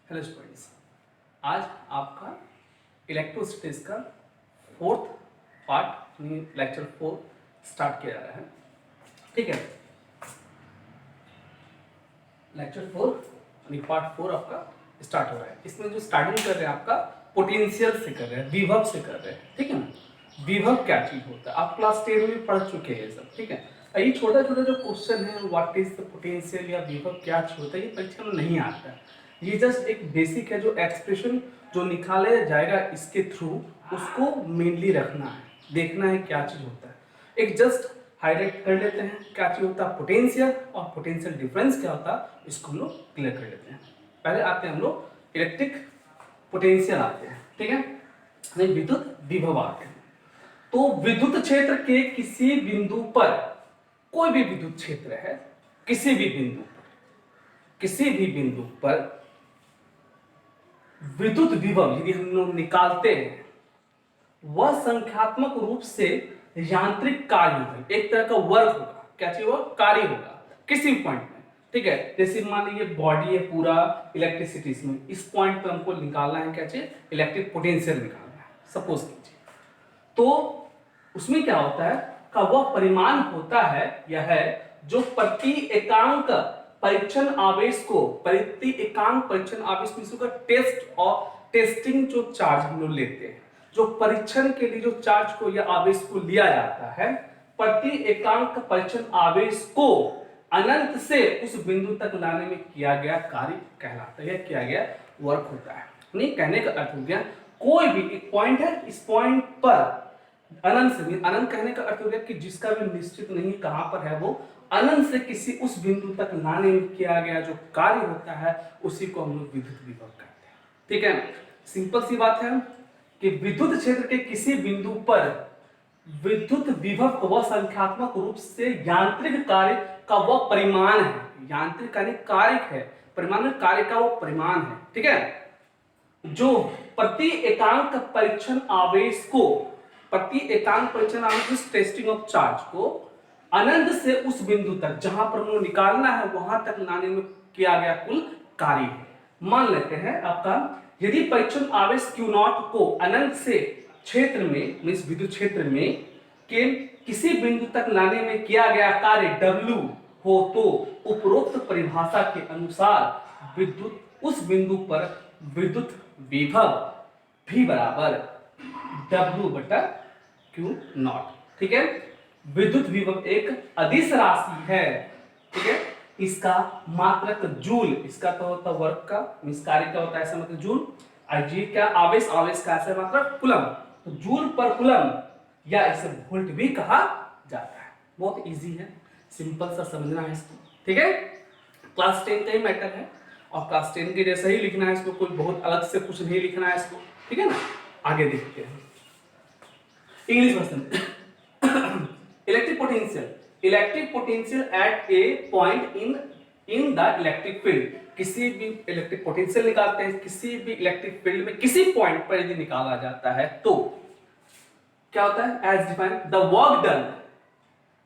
Hello students, आज आपका electrostatics का फोर्थ पार्ट लेक्चर 4 स्टार्ट किया जा रहा है। ठीक है, लेक्चर 4 पार्ट 4 आपका स्टार्ट हो रहा है। इसमें जो स्टार्टिंग कर रहे हैं आपका पोटेंशियल से कर रहे हैं, विभव से कर रहे हैं। ठीक है ना, विभव क्या चीज होता है आप क्लास 10 में पढ़ चुके हैं सब। ठीक है, ये छोटा छोटा जो क्वेश्चन है व्हाट इज द पोटेंशियल या विभव क्या चीज होता है, ये परीक्षा में नहीं आता है। ये जस्ट एक बेसिक है, जो एक्सप्रेशन जो निकाला जाएगा इसके थ्रू उसको मेनली रखना है, देखना है क्या चीज होता है। एक जस्ट हाईलाइट कर लेते हैं क्या चीज होता है पोटेंशियल, और पोटेंशियल डिफरेंस क्या होता है इसको हम लोग क्लियर कर लेते हैं। पहले आते हैं हम लोग इलेक्ट्रिक पोटेंशियल आते हैं। ठीक है, विद्युत विभव आते हैं। तो विद्युत क्षेत्र के किसी बिंदु पर, कोई भी विद्युत क्षेत्र है, किसी भी बिंदु पर विद्युत विभव यदि हम लोग निकालते हैं, वह संख्यात्मक रूप से यांत्रिक कार्य होगा, एक तरह का वर्क होगा। क्या चाहिए, वो कार्य होगा किसी पॉइंट में। ठीक है, जैसे मान लीजिए बॉडी है पूरा इलेक्ट्रिसिटी में, इस पॉइंट पर हमको निकालना है, क्या चाहिए, इलेक्ट्रिक पोटेंशियल निकालना है सपोज कीजिए। तो उसमें क्या होता है का वह परिमाण होता है, यह है जो प्रति एकांक परीक्षण आवेश को, प्रति एकांक परीक्षण आवेश में टेस्ट और टेस्टिंग जो चार्ज हम लोग लेते हैं, जो परीक्षण के लिए जो चार्ज को या आवेश को लिया जाता है, प्रति एकांक परीक्षण आवेश को अनंत से उस बिंदु तक लाने में किया गया कार्य कहलाता है, किया गया वर्क होता है। नहीं, कहने का अर्थ हो गया कोई भी एक पॉइंट है, इस पॉइंट पर अनंत से, अनंत कहने का अर्थ हो गया कि जिसका भी निश्चित नहीं कहां पर है, वो अनंत से किसी उस बिंदु तक लाने में किया गया जो कार्य होता है उसी को हम लोग विद्युत विभव कहते हैं। ठीक है, सिंपल सी बात है कि विद्युत क्षेत्र के किसी बिंदु पर विद्युत विभव वह संख्यात्मक रूप से यांत्रिक कार्य का वह परिमाण है, यांत्रिक यानी कार्य है, परिमाण कार्य का वो परिमाण है। ठीक है, जो प्रति एकांक परीक्षण आवेश को, प्रति एकांक परीक्षण आवेश टेस्टिंग ऑफ चार्ज को अनंत से उस बिंदु तक जहां पर उन्हें निकालना है वहां तक लाने में किया गया कुल कार्य है। मान लेते हैं आपका यदि परीक्षण आवेश Q0 को अनंत से क्षेत्र में, इस विद्युत क्षेत्र में के किसी बिंदु तक लाने में किया गया कार्य W हो, तो उपरोक्त परिभाषा के अनुसार विद्युत उस बिंदु पर विद्युत विभव भी बराबर W/Q0। ठीक है, विद्युत विभव एक अदिश राशि है। ठीक है, इसका मात्रक जूल, इसका तो होता है वर्क का, इस कार्य का होता है ऐसा मतलब जूल, और जी क्या आवेश, आवेश का ऐसा मात्रक कूलम, तो जूल पर कूलम या इसे वोल्ट भी कहा जाता है। बहुत इजी है, सिंपल सा समझना है इसको। ठीक है, क्लास 10 का ही मैटर है और क्लास 10 के जैसा ही लिखना है इसको, कोई बहुत अलग से कुछ नहीं लिखना है इसको। ठीक है ना, आगे देखते हैं English version. Electric potential eight A point in the electric field, किसी भी इलेक्ट्रिक पोटेंशियल निकालते हैं किसी भी इलेक्ट्रिक फील्ड में, किसी पॉइंट पर यदि निकाला जाता है तो क्या होता है, as defined the work done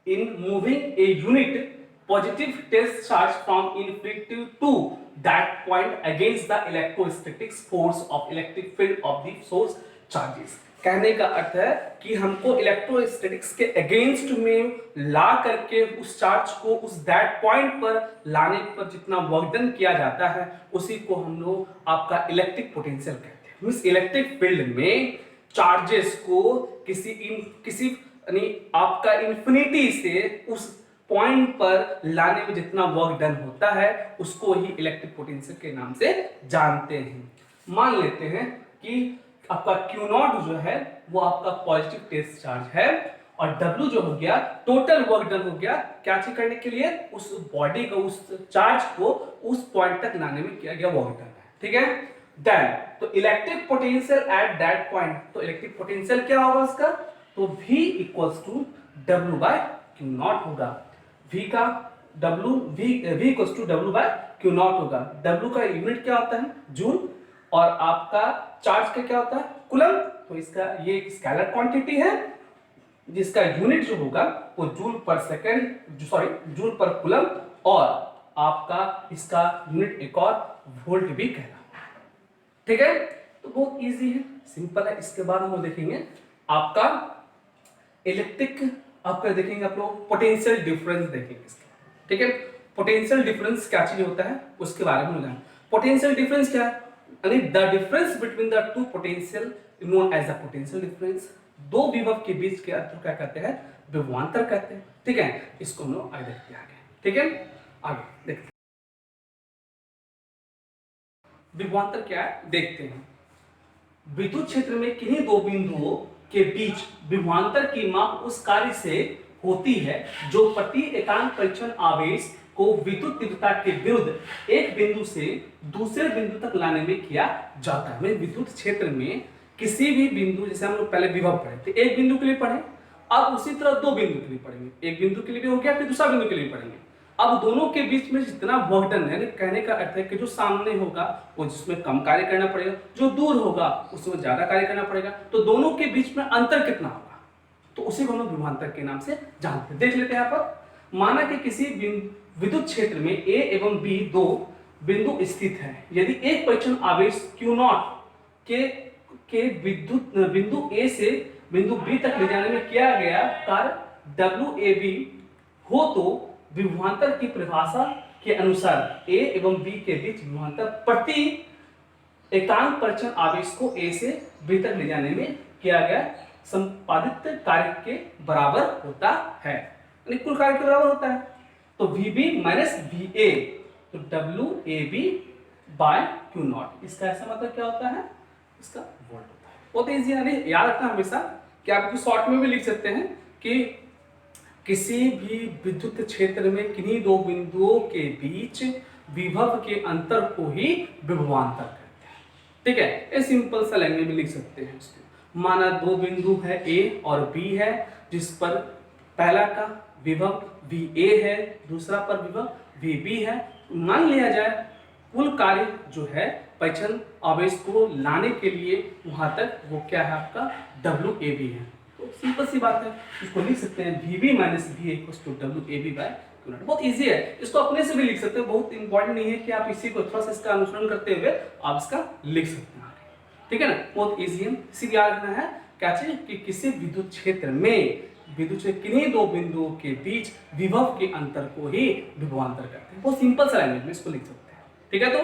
in moving a unit positive test charge from infinity to that point against the electrostatics force of electric field of the source charges. कहने का अर्थ है कि हमको इलेक्ट्रोस्टैटिक्स के अगेंस्ट में ला करके उस चार्ज को उस दैट पॉइंट पर लाने पर जितना वर्क डन किया जाता है उसी को हम लोग आपका इलेक्ट्रिक पोटेंशियल कहते हैं। मींस इलेक्ट्रिक फील्ड में चार्जेस को किसी आपका इंफिनिटी से उस पॉइंट पर लाने में जितना वर्क डन होता है उसको ही इलेक्ट्रिक पोटेंशियल के नाम से जानते हैं। मान लेते हैं कि आपका Q0 जो है वो आपका पॉजिटिव टेस्ट चार्ज है और W जो हो गया टोटल वर्क डन हो गया, क्या चीज करने के लिए, उस बॉडी को, उस चार्ज को उस पॉइंट तक लाने में किया गया वर्क डन है। ठीक है, देन तो electric potential at that point, तो इलेक्ट्रिक पोटेंशियल क्या होगा उसका, तो V = W/Q0 होगा। V का W/Q0 होगा। W का यूनिट क्या होता है, जूल, और आपका चार्ज का क्या होता है, कूलम। तो इसका ये एक स्केलर क्वांटिटी है जिसका यूनिट जो होगा वो जूल पर सेकंड, सॉरी जूल पर कूलम, और आपका इसका यूनिट एक और वोल्ट भी कहलाता है। ठीक है, तो बहुत इजी है, सिंपल है। इसके बाद हम लोग देखेंगे आपका इलेक्ट्रिक, आपका देखेंगे आप लोग पोटेंशियल डिफरेंस देखेंगे इसका, ठीक है। पोटेंशियल डिफरेंस क्या चीज होता है उसके बारे में जानें। पोटेंशियल डिफरेंस क्या है, यानी the difference between the two potential known as the potential difference. दो विभव के बीच के अंतर क्या कहते हैं, विभवांतर कहते हैं, ठीक है। इसको हम लोग आगे देखते हैं आगे, ठीक है। आगे देखते हैं विभवांतर क्या है, देखते हैं। विद्युत क्षेत्र में किन्हीं दो बिंदुओं के बीच विभवांतर की माप उस कार्य से होती है जो प्रति एकांक परीक्षण आवेश को विद्युत तीव्रता के विरुद्ध एक बिंदु से दूसरे बिंदु तक लाने में किया जाता है। विद्युत क्षेत्र में किसी भी बिंदु, जैसे हम लोग पहले विभव पढ़े थे, एक बिंदु के लिए पढ़े, अब उसी तरह दो बिंदु के लिए पढ़ेंगे। एक बिंदु के लिए भी हो गया, फिर दूसरा बिंदु के लिए पढ़ेंगे। अब दोनों के बीच में जितना वर्क डन है, कहने का अर्थ है कि जो सामने होगा वो जिसमें कम कार्य करना पड़ेगा, जो दूर होगा उसमें ज्यादा कार्य करना पड़ेगा, तो दोनों के बीच में अंतर कितना होगा, तो उसी को हम लोग विभवांतर के नाम से जानते हैं। देख लेते हैं यहाँ पर। माना कि किसी विद्युत क्षेत्र में ए एवं बी दो बिंदु स्थित है। यदि एक परीक्षण आवेश Q0 के विद्युत बिंदु ए से बिंदु बी तक ले जाने में किया गया कार्य WAB हो, तो विभवांतर की परिभाषा के अनुसार ए एवं बी के बीच विभवांतर प्रति एकांक परीक्षण आवेश को ए से बी तक ले जाने में किया गया संपादित कार्य के बराबर होता है, यानी कुल कार्य के बराबर होता है। तो VB माइनस VA, तो WAB बाय Q0, इसका ऐसा मतलब क्या होता है, इसका वोल्ट होता है। बहुत इजी है, याद रखना हमेशा कि आप शॉर्ट में भी लिख सकते हैं कि किसी भी विद्युत क्षेत्र में किन्हीं दो बिंदुओं के बीच विभव के अंतर को ही विभवांतर कहते हैं, ठीक है। ये सिंपल सा लैंग्वेज में लिख सकते हैं इसको। माना दो बिंदु है A और B है, जिस पर पहला का विभव VA है, दूसरा पर विभव VB है। मान लिया जाए कुल कार्य जो है परीक्षण आवेश को लाने के लिए वहां तक, वो क्या है आपका WAB है। तो सिंपल सी बात है, इसको लिख सकते हैं VB minus VA equals to WAB by Q0। बहुत इजी है, इसको अपने से भी लिख सकते हैं, बहुत इंपॉर्टेंट नहीं है कि आप इसी को थोड़ा सा इसका अनुसरण करते हुए आप इसका लिख सकते हैं, ठीक है ना। बहुत इजी है। इसी याद रखना है क्या चीज कि किसी विद्युत क्षेत्र में किन्हीं दो बिंदुओं के बीच विभव के अंतर को ही विभवांतर कहते हैं। बहुत सिंपल सा लैंग्वेज में इसको लिख सकते हैं, ठीक है। तो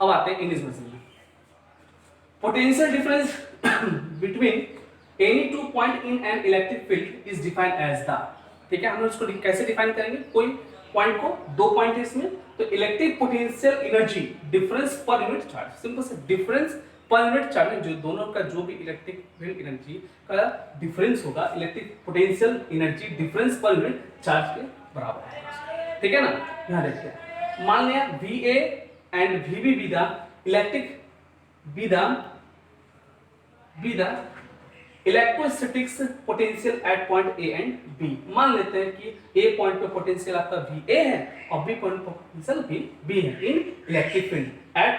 अब आते हैं इंग्लिश वर्जन में। Potential difference between any two point in an electric field is defined as the, ठीक है। हम लोग इसको कैसे डिफाइन करेंगे, कोई पॉइंट को, दो पॉइंट है इसमें, तो electric potential energy difference per unit charge, simple से डिफरेंस पर यूनिट चार्ज, जो दोनों का जो भी इलेक्ट्रिक फील्ड एनर्जी का डिफरेंस होगा, electric potential energy difference per unit charge के बराबर है, ठीक है ना। यहां देखते हैं, मान लिया VA and VB be the electric be the electrostatics potential at point A and B। मान लेते हैं कि A पॉइंट पे पोटेंशियल आपका VA है और B पॉइंट पे पोटेंशियल B है in electric field at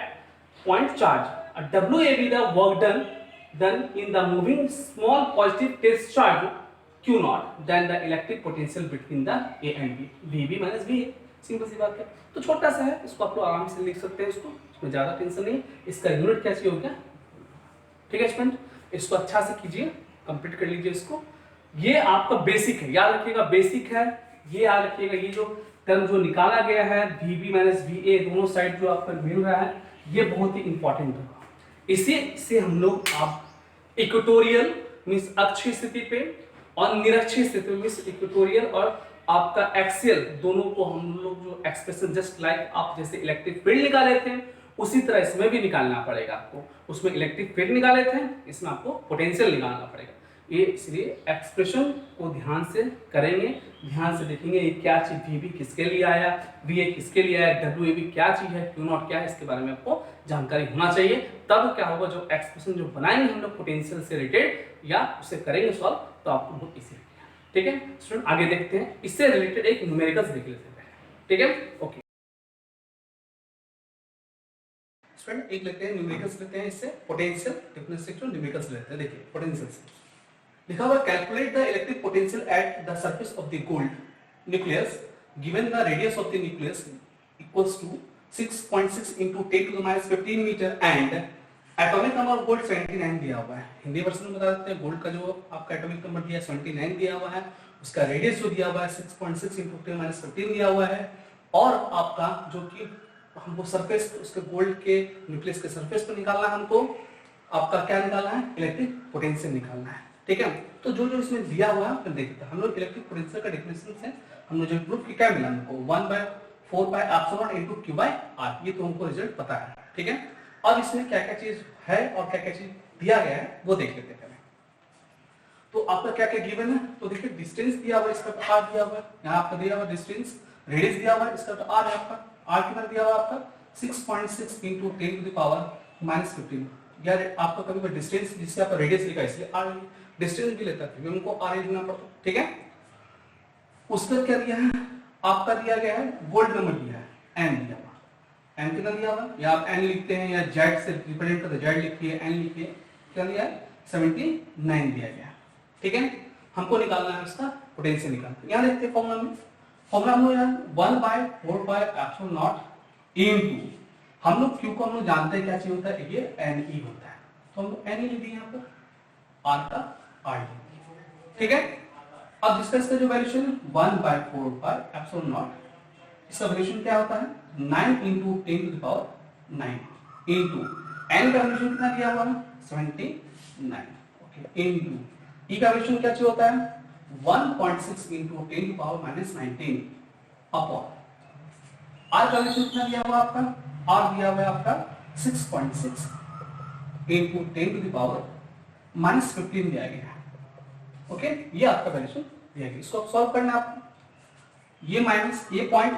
point charge. WAB the work done in the moving small positive test charge Q0 then the electric potential between the A and B, VB minus VA। Simple सी बात है, तो छोटा सा है, इसको आप लोग आराम से लिख सकते हैं, इसको इसमें ज्यादा टेंशन नहीं। इसका यूनिट क्या चाहिए हो गया, ठीक है स्टूडेंट। इसको अच्छा से कीजिए, कंप्लीट कर लीजिए इसको। ये आपका बेसिक है, याद रखिएगा बेसिक है, ये याद रखिएगा। ये जो टर्म जो निकाला गया है VB माइनस VA दोनों साइड जो आपको मिल रहा है, ये बहुत ही इंपॉर्टेंट होगा। इसी से हम लोग आप इक्वेटोरियल मींस अक्षीय स्थिति पे और निरक्षीय स्थिति मींस इक्वेटोरियल और आपका एक्सियल, दोनों को हम लोग जो एक्सप्रेशन जस्ट लाइक आप जैसे इलेक्ट्रिक फील्ड निकाले थे उसी तरह इसमें भी निकालना पड़ेगा आपको। उसमें इलेक्ट्रिक फील्ड निकाले थे, इसमें आपको पोटेंशियल निकालना पड़ेगा। ये इसलिए एक्सप्रेशन को ध्यान से करेंगे, ध्यान से देखेंगे ये क्या चीज VB किसके लिए आया, VA किसके लिए आया, WAB क्या चीज है, Q0 क्या है, इसके बारे में आपको जानकारी होना चाहिए। तब क्या होगा, जो एक्सप्रेशन जो बनाएंगे हम लोग पोटेंशियल से रिलेटेड या उसे करेंगे सॉल्व, तो आपको बहुत इजी लगेगा, ठीक है स्टूडेंट। आगे देखते हैं, इससे रिलेटेड एक न्यूमेरिकल्स देख लेते हैं, ठीक है ओके स्टूडेंट। एक लेते हैं न्यूमेरिकल्स लेते हैं, इससे पोटेंशियल डिफरेंस से न्यूमेरिकल्स लेते हैं। देखिए पोटेंशियल से लिखा हुआ calculate the electric potential at the surface of the gold nucleus given the radius of the nucleus equals to 6.6 into 10 to the minus 15 meter and atomic number of gold 79 दिया हुआ है। Hindi version में बता देते हैं, गोल्ड का जो आपका एटॉमिक नंबर दिया 79 दिया हुआ है, उसका रेडियस जो दिया हुआ है 6.6 × 10⁻15 दिया हुआ है, और आपका जो कि हमको सरफेस उसके गोल्ड के न्यूक्लियस के सरफेस पर निकालना है, हमको आपका क्या निकालना है, इलेक्ट्रिक पोटेंशियल निकालना है। ठीक है, तो जो जो इसमें दिया हुआ है फिर देखते हैं हम लोग इलेक्ट्रिक पोटेंशियल का डेफिनेशन से हम लोग जो प्रूफ की क्या मिला हमको 1/4πε0 × Q/r, ये तो हमको रिजल्ट पता है। ठीक है, अब इसमें क्या क्या चीज है और क्या क्या चीज दिया गया है वो देख लेते हैं पहले। तो आपका क्या क्या गिवन है, तो देखिए डिस्टेंस दिया हुआ है, इसका r दिया हुआ है, यहाँ आपका दिया हुआ डिस्टेंस, रेडियस दिया हुआ है, इसका तो r है आपका, r कितना दिया हुआ है आपका 6.6 × 10⁻15। यार आपका कभी भी डिस्टेंस जिससे आपका रेडियस लिखा है इसलिए r डिस्टेंस भी लेता है, हमको r लिखना पड़ता। ठीक है, उसका क्या दिया है, आपका दिया गया है गोल्ड नंबर दिया है n दिया हुआ, n कितना दिया हुआ, या आप n लिखते हैं या z से रिप्रेजेंट करते z लिखिए, n लिखिए, क्या दिया है 79 दिया गया। ठीक है, हमको निकालना है उसका पोटेंशियल निकालना है। यहाँ देखते हैं फॉर्मूला में, फॉर्मूला हम लोग यहाँ 1/4πε0 इनटू, हम लोग q को हम लोग जानते हैं क्या चीज होता है, ये ne होता है, तो हम लोग ne लिख दिए यहाँ पर, r का r। ठीक है, अब जिसका इसका जो वैल्यूशन 1/4πε0, इसका वैल्यूशन क्या होता है 9 × 10⁻9 इनटू n का वैल्यूशन कितना दिया हुआ है 79, ओके, इनटू e का वैल्यूशन क्या चाहिए होता है 1.6 × 10⁻19 अपॉन r का वैल्यूशन कितना दिया हुआ आपका, r दिया हुआ है आपका 6.6 × 10⁻15 दिया गया है। ओके, ये आपका वैल्यूशन दिया गया, इसको सॉल्व करना है आपको, ये माइनस ये पॉइंट,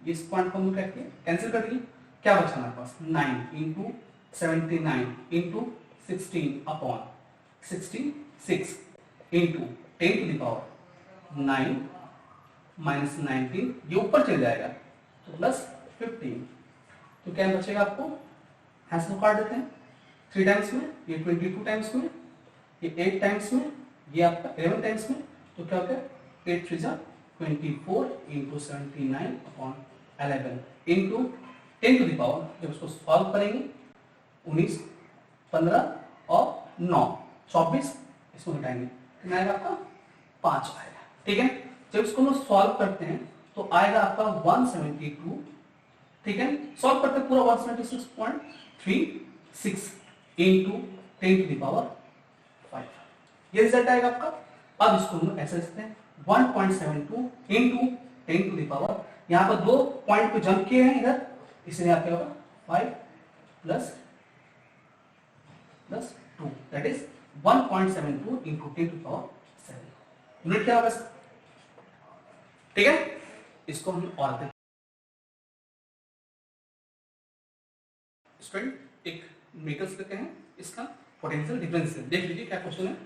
इस पॉइंट को हम करके कैंसिल कर दिए, क्या बचा हमारे पास 9 × 79 × 16 अपॉन 66 × 10⁻9 माइनस 19, ये ऊपर चल जाएगा तो प्लस 15, तो क्या बचेगा आपको, हैंस को काट देते हैं 3 टाइम्स में, ये 22 टाइम्स में, ये 8 टाइम्स में, ये आपका 11 टाइम्स में, तो क्या होगा 8 3 24 × 79 अपॉन 11 इंटू 10⁻, जब इसको सॉल्व करेंगे 19 15 और 9 24, इसको घटाएंगे कितना आएगा आपका 5 आएगा। ठीक है, जब इसको हम सॉल्व करते हैं तो आएगा आपका 172। ठीक है, सॉल्व करते हैं पूरा 176.36 इंटू 10⁻5, ये रिजल्ट आएगा आपका। अब इसको हम ऐसे लिखते हैं 1.72 इंटू 10⁻, यहाँ पर 2 पॉइंट को जंप किए हैं इधर, इसलिए आपके होगा 5 plus 2, that is 1.72 into 10⁻7 unit क्या होगा इसका। ठीक है, इसको हम और स्टूडेंट एक न्यूमेरिकल्स लेते हैं, इसका पोटेंशियल डिफरेंशियल देख लीजिए क्या क्वेश्चन है।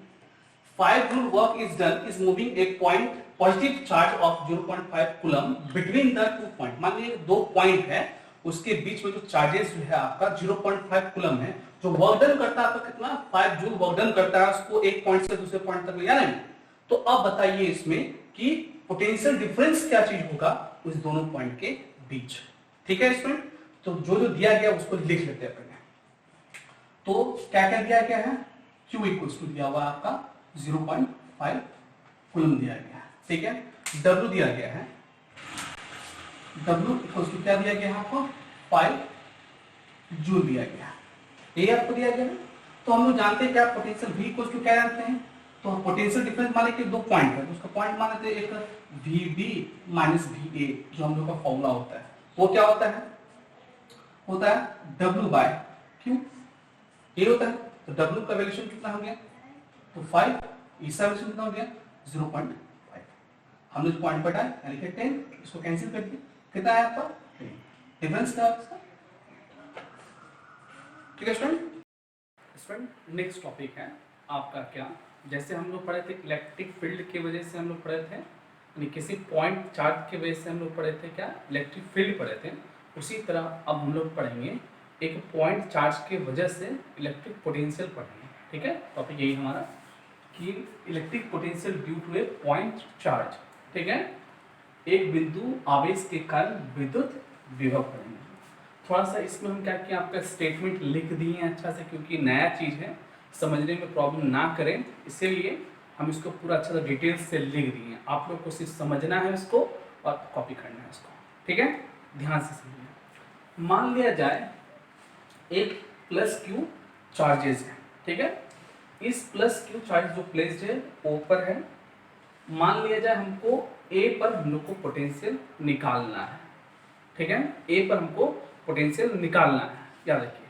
5 joule work is done is moving a point positive charge of 0.5 coulomb between the 2 point। मान लीजिए 2 पॉइंट है, उसके बीच में जो चार्जेस जो है आपका 0.5 कूलम है, जो वर्क डन करता है आपका कितना 5 जूल वर्क डन करता है, उसको एक पॉइंट से दूसरे पॉइंट तक ले जाने में। तो अब बताइए इसमें कि पोटेंशियल डिफरेंस क्या चीज होगा उस दोनों पॉइंट के बीच। ठीक है इसमें, तो जो जो दिया गया उसको लिख लेते हैं पहले। तो क्या क्या दिया गया है, Q इक्वल्स टू दिया हुआ आपका 0.5 कूलम दिया गया है। ठीक है, W दिया गया है, W इक्वल्स टू क्या दिया गया है आपको 5 जूल दिया गया है, ये आपको दिया गया है। तो हम लोग जानते हैं क्या पोटेंशियल V इक्वल्स टू क्या जानते हैं, तो पोटेंशियल डिफरेंस मान लेते 2 पॉइंट है, तो उसका पॉइंट मान लेते हैं एक VB माइनस VA, जो हम लोग का फॉर्मूला होता है वो क्या होता है W/Q, ये होता है। तो W का वैल्यूशन कितना हो गया, तो 5, इसका वैल्यूशन कितना हो गया 0.5, हमने जो पॉइंट पटा है यानी कि 10, इसको कैंसिल कर दिया, कितना है आपका 10, डिफरेंस क्या है इसका। ठीक है स्टूडेंट, नेक्स्ट टॉपिक है आपका क्या, जैसे हम लोग पढ़े थे इलेक्ट्रिक फील्ड की वजह से हम लोग पढ़े थे, यानी किसी पॉइंट चार्ज की वजह से हम लोग पढ़े थे क्या इलेक्ट्रिक फील्ड पढ़े थे, उसी तरह अब हम लोग पढ़ेंगे एक पॉइंट चार्ज की वजह से इलेक्ट्रिक पोटेंशियल पढ़ेंगे। ठीक है, टॉपिक यही हमारा कि electric potential due to a point charge. ठीक है, एक बिंदु आवेश के कारण विद्युत विभव पढ़ेंगे। थोड़ा सा इसमें हम क्या किया, आपका स्टेटमेंट लिख दिए हैं अच्छा से, क्योंकि नया चीज़ है, समझने में प्रॉब्लम ना करें, इसीलिए हम इसको पूरा अच्छा सा डिटेल्स से लिख दिए हैं। आप लोग को सिर्फ समझना है इसको और कॉपी करना है इसको, ठीक है, ध्यान से समझिए। मान लिया जाए एक प्लस क्यू चार्जेस है, ठीक है, इस प्लस क्यू चार्ज जो प्लेस्ड है ओ पर है, मान लिया जाए हमको ए पर हम लोग को पोटेंशियल निकालना है, ठीक है, ए पर हमको पोटेंशियल निकालना है। याद रखिए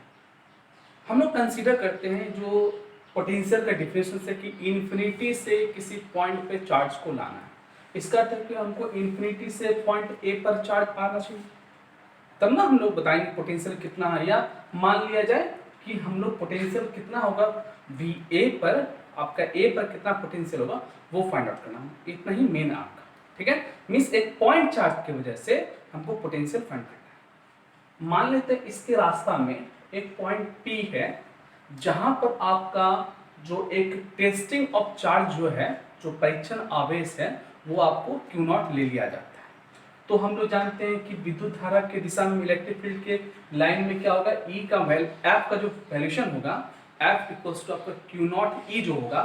हम लोग कंसीडर करते हैं जो पोटेंशियल का डिफिनेशन से कि इन्फिनिटी से किसी पॉइंट पे चार्ज को लाना है। इसका अर्थ है कि हमको इन्फिनिटी से पॉइंट ए पर चार्ज आना चाहिए, तब ना हम लोग बताएंगे पोटेंशियल कितना है। या मान लिया जाए कि हम लोग पोटेंशियल कितना होगा वी ए पर, आपका ए पर कितना पोटेंशियल होगा वो फाइंड आउट करना है, इतना ही मेन आपका, ठीक है। मींस एक पॉइंट चार्ज की वजह से हमको पोटेंशियल फाइंड करना है। मान लेते हैं इसके रास्ता में एक पॉइंट पी है, जहां पर आपका जो एक टेस्टिंग ऑफ चार्ज जो है, जो परीक्षण आवेश है, वो आपको क्यू नॉट ले लिया जाता है। तो हम लोग जानते हैं कि विद्युत धारा के दिशा में इलेक्ट्रिक फील्ड के लाइन में क्या होगा, ई का वैल्यू, एफ का जो वैल्यूशन होगा, एफ इक्वल्स टू आपका क्यू नॉट ई जो होगा,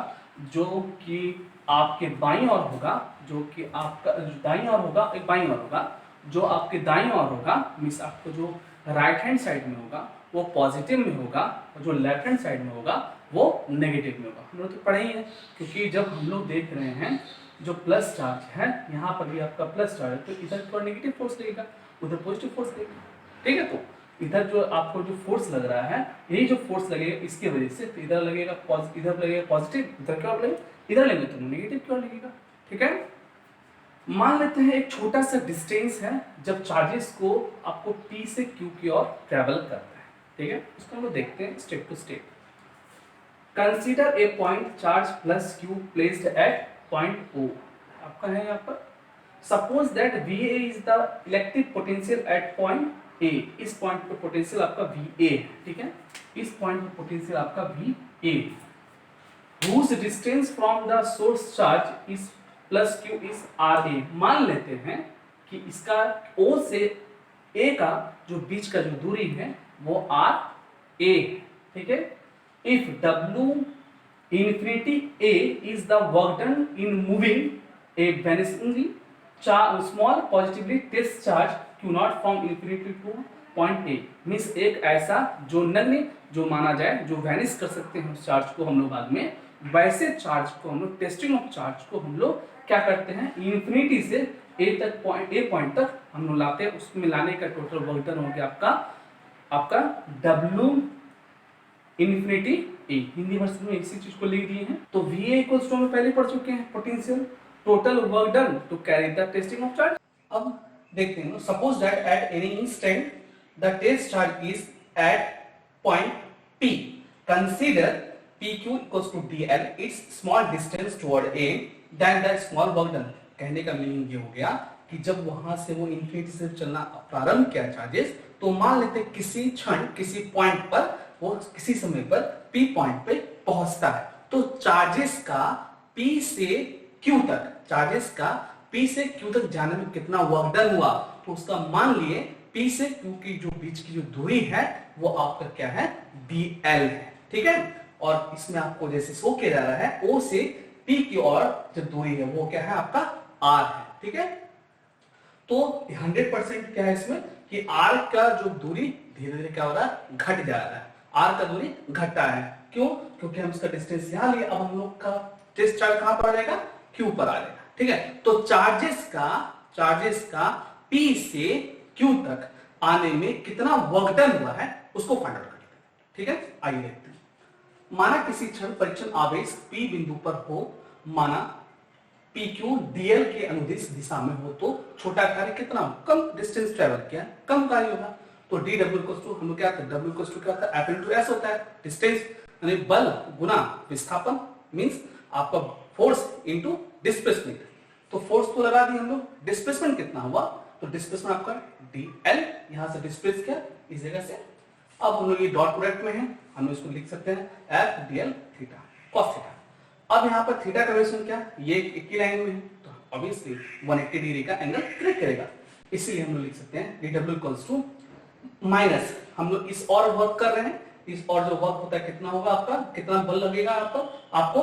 जो कि आपके बाईं ओर होगा, जो कि आपका दाईं ओर होगा, एक बाईं ओर होगा, जो आपके दाईं ओर होगा, मीन्स आपको जो राइट हैंड साइड में होगा वो पॉजिटिव में होगा, और जो लेफ्ट हैंड साइड में होगा वो नेगेटिव में होगा। हम लोग तो पढ़े ही है, क्योंकि जब हम लोग देख रहे हैं जो प्लस चार्ज है, यहाँ पर भी आपका प्लस चार्ज है, तो इधर पर नेगेटिव फोर्स लगेगा, उधर पॉजिटिव फोर्स लगेगा, ठीक है। तो इधर जो आपको जो फोर्स लग रहा है, यही जो फोर्स लगेगा इसकी वजह से, तो इधर लगेगा इधर लगेगा पॉजिटिव, इधर क्या लगेगा, इधर लेंगे तो नेगेटिव क्यों लगेगा, ठीक है। मान लेते हैं एक छोटा सा डिस्टेंस है, जब चार्जेस को आपको P से Q की ओर ट्रेवल करता है, ठीक है, उसको हम लोग देखते हैं step to step. Consider a point charge plus Q placed at point O, आपका है यहाँ पर। Suppose that VA is the electric potential at point A, इस पॉइंट पे पोटेंशियल आपका VA है, ठीक है, इस पॉइंट पे पोटेंशियल आपका VA, whose distance from the source charge is plus Q is R A. मान लेते हैं कि इसका O से A का जो बीच का जो दूरी है वो आर ए, ठीक है। If W infinity A is the work done in moving a vanishingly small positively test charge Q naught from infinity to point A, means एक ऐसा जो नगण्य, जो माना जाए, जो वैनिश कर सकते हैं उस चार्ज को हम लोग बाद में, वैसे चार्ज को हम लोग, टेस्टिंग ऑफ चार्ज को हम लोग क्या करते हैं, इन्फिनिटी से ए पॉइंट तक हम लोग लाते हैं। उसमें लाने का टोटल वर्क डन हो गया आपका W इन्फिनिटी ए। हिंदी वर्षन में इसी चीज को लिख दिए हैं। तो VA इक्वल्स टू हम पहले पढ़ चुके हैं, potential total work done to carry the testing of charge. अब देखते हैं, suppose that at any instant the test charge is at point P, कंसीडर PQ equals to DL, its small distance toward A, then the small work done। कहने का meaning ये हो गया कि जब वहां से वो इन्फिनिटी से चलना प्रारंभ किया चार्जेस, तो मान लेते किसी क्षण किसी पॉइंट पर वो किसी समय पर P पॉइंट पे पहुंचता है, तो चार्जेस का P से Q तक, चार्जेस का P से Q तक जाने में कितना वर्क डन हुआ, तो उसका मान लिए P से Q की जो बीच की जो दूरी है वो आपका क्या है, DL है, ठीक है। और इसमें आपको जैसे शो किया जा रहा है O से P की ओर जो दूरी है वो क्या है, आपका R है, ठीक है। तो 100% क्या है इसमें कि R का जो दूरी धीरे धीरे क्या हो रहा है, घट जा रहा है, R का दूरी घटा है, क्यों, क्योंकि हम इसका डिस्टेंस यहां लिए, अब हम लोग का टेस्ट चार्ज कहां पर आ जाएगा, Q पर आ जाएगा, ठीक है। तो चार्जेस का P से Q तक आने में कितना वर्क डन हुआ है उसको फाइंड आउट करते हैं, ठीक है। आइए देखते हैं। माना किसी क्षण परीक्षण आवेश P बिंदु पर हो, माना PQ DL के अनुदिश दिशा में हो, तो छोटा कार्य कितना, कम डिस्टेंस ट्रेवल किया, कम कार्य होगा। तो dW इक्वल्स टू हम लोग क्या करते हैं, W इक्वल्स टू क्या होता है, F इनटू S होता है, डिस्टेंस यानी बल गुना विस्थापन, मींस आपका फोर्स इनटू डिस्प्लेसमेंट। तो फोर्स तो लगा दी हम लोग, डिस्प्लेसमेंट कितना हुआ, तो डिस्प्लेसमेंट आपका DL, यहां से डिस्प्लेस किया इस जगह से। अब हम लोग ये डॉट प्रोडक्ट में है, हम इसको लिख सकते हैं F DL theta cos theta. अब यहाँ पर थीटा का वैल्यू क्या, ये एक ही लाइन में है, तो ऑब्वियसली 180 डिग्री का एंगल क्रिएट करेगा, इसीलिए हम लोग लिख सकते हैं dW इक्वल्स टू माइनस हम लोग इस और वर्क कर रहे हैं, इस और जो वर्क होता है कितना होगा आपका, कितना बल लगेगा आपको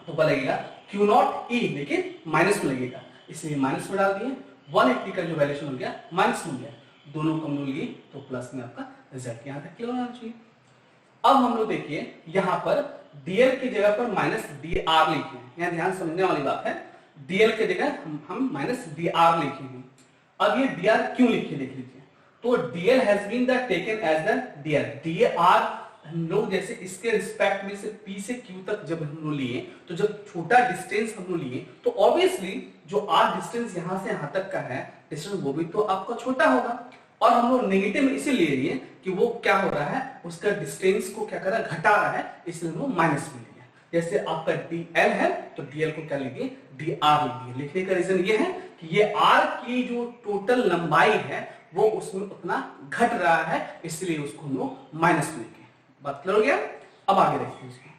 तो बल लगेगा क्यू नॉट ई, लेकिन माइनस में लगेगा, इसलिए माइनस में डाल दिए। 180 का जो वैल्यूशन हो गया माइनस में हो गया, दोनों कम लिए तो प्लस में आपका रिजल्ट यहां तक क्लियर होना चाहिए। अब हम लोग देखिए यहां पर डीएल की जगह पर माइनस डी आर लिखे हैं, यहां ध्यान समझने वाली बात है, डीएल की जगह हम माइनस डी आर लिखे हैं। अब ये डी आर क्यों लिखे देख लीजिए, तो DL has been the taken as the DL, DR हम लोग जैसे इसके रिस्पेक्ट में से पी से क्यू तक जब हम लोग लिए, तो जब छोटा डिस्टेंस हम लोग लिए तो ऑब्वियसली जो आर डिस्टेंस यहां से यहां तक का है डिस्टेंस वो भी तो आपका छोटा होगा, और हम लोग नेगेटिव में इसीलिए लिए कि वो क्या हो रहा है, उसका डिस्टेंस को क्या कर रहा है, घटा रहा है, इसलिए वो माइनस में लिया। जैसे आपका डीएल है तो डीएल को क्या लिखिए, डीआर लिखिए। लिखने का रीजन ये है कि ये आर की जो टोटल लंबाई है वो उसमें उतना घट रहा है, इसलिए उसको हम लोग माइनस में लिखे। बात क्लियर हो गया। अब आगे देखते हैं इसको,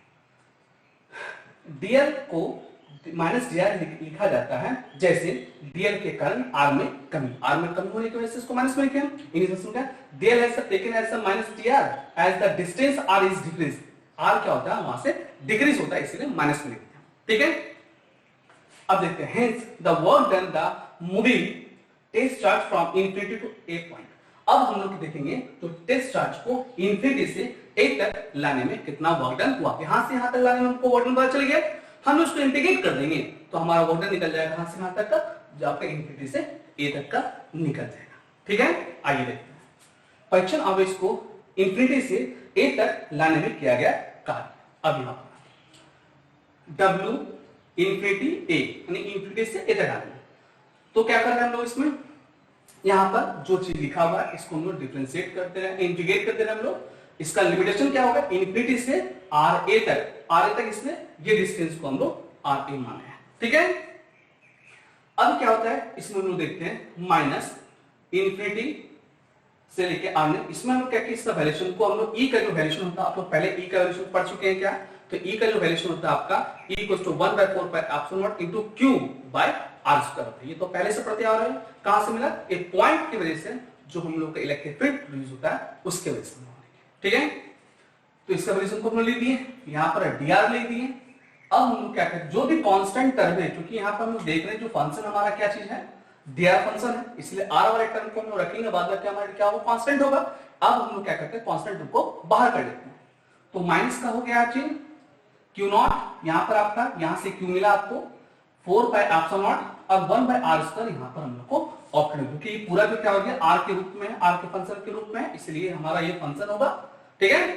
डीएल को माइनस डीआर लिखा जाता है जैसे डीएल के कारण आर में कमी होने की वजह से इसको माइनस में लिखे। DL has taken as minus DR as the distance R is decrease, R क्या होता है वहां से डिक्रीज होता है, इसलिए माइनस में लिखते हैं। ठीक है, अब देखते हैं hence the work done the moving test charge from infinity to a point. अब हम लोग देखेंगे तो टेस्ट चार्ज को इंफिनिटी से ए तक लाने में कितना वर्क डन हुआ, यहां से यहां तक लाने में हमको वर्क डन पता चल गया, हम उसको इंटीग्रेट कर देंगे तो हमारा वर्क डन निकल जाएगा यहां से यहां तक का, जो आपका इंफिनिटी से ए तक का निकल जाएगा। ठीक है, आइए देखते हैं परीक्षण अब इसको इंफिनिटी से ए तक लाने में किया गया कार्य। अब यहां पर W इंफिनिटी ए यानी इंफिनिटी से ए तक आने, तो क्या कर रहे हैं हम लोग इसमें, यहां पर जो चीज लिखा हुआ है इसको हम लोग डिफरेंशिएट करते रहे, इंटीग्रेट करते रहे हम लोग। इसका लिमिटेशन क्या होगा, इंफिनिटी से आर ए तक इसमें ये डिस्टेंस को हम लोग आर ए माने हैं। ठीक है, अब क्या होता है इसमें हम लोग देखते हैं माइनस इंफिनिटी से लेके आर में, इसमें हम लोग क्या इसका वैल्यूशन को हम लोग ई का जो वैल्यूशन होता है, आप लोग पहले ई का वैल्यूशन पढ़ चुके हैं क्या, तो ई का जो वैल्यूशन होता है आपका E equals to 1/4 into Q by R square होता है। ये तो पहले से पढ़ते आ रहे हैं, कहां से मिला, एक पॉइंट की वजह से जो हम लोग का इलेक्ट्रिक फील्ड प्रोड्यूस होता है उसके वजह से। ठीक है, तो इसका वैल्यूशन को हम ले दिए, यहां पर डीआर ले दिए। अब हम लोग क्या करें, जो भी कांस्टेंट टर्म है, क्योंकि यहां पर हम लोग देख रहे हैं जो फंक्शन हमारा क्या चीज है, डीआर फंक्शन है, इसलिए आर वाले टर्म को हम लोग रखेंगे, बाद में क्या हमारा क्या होगा, कांस्टेंट होगा। अब हम लोग क्या करते हैं कांस्टेंट टर्म को बाहर कर लेते हैं, तो माइनस का हो गया चीज क्यू नॉट, यहां पर आपका यहां से क्यू मिला आपको 4/0 और 1/r², यहां पर हम लोग को ऑप्शन, क्योंकि पूरा जो क्या हो गया आर के रूप में, आर के फंक्शन के रूप में, इसलिए हमारा ये फंक्शन होगा। ठीक है,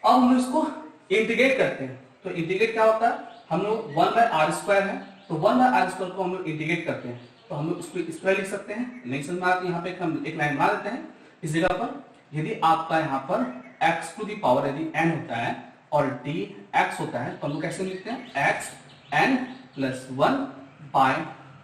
अब हम इसको इंटीग्रेट करते हैं, तो इंटीग्रेट क्या होता है, हम लोग 1/r² है, तो 1/r² को हम लोग इंटीग्रेट करते हैं, तो हम लोग इसको स्क्वायर लिख सकते हैं, नहीं समझ में आता यहाँ पे हम एक लाइन मार देते हैं इस जगह पर। यदि आपका यहाँ पर x टू द पावर यदि n होता है और dx होता है, तो हम लोग कैसे लिखते हैं, x n plus 1 by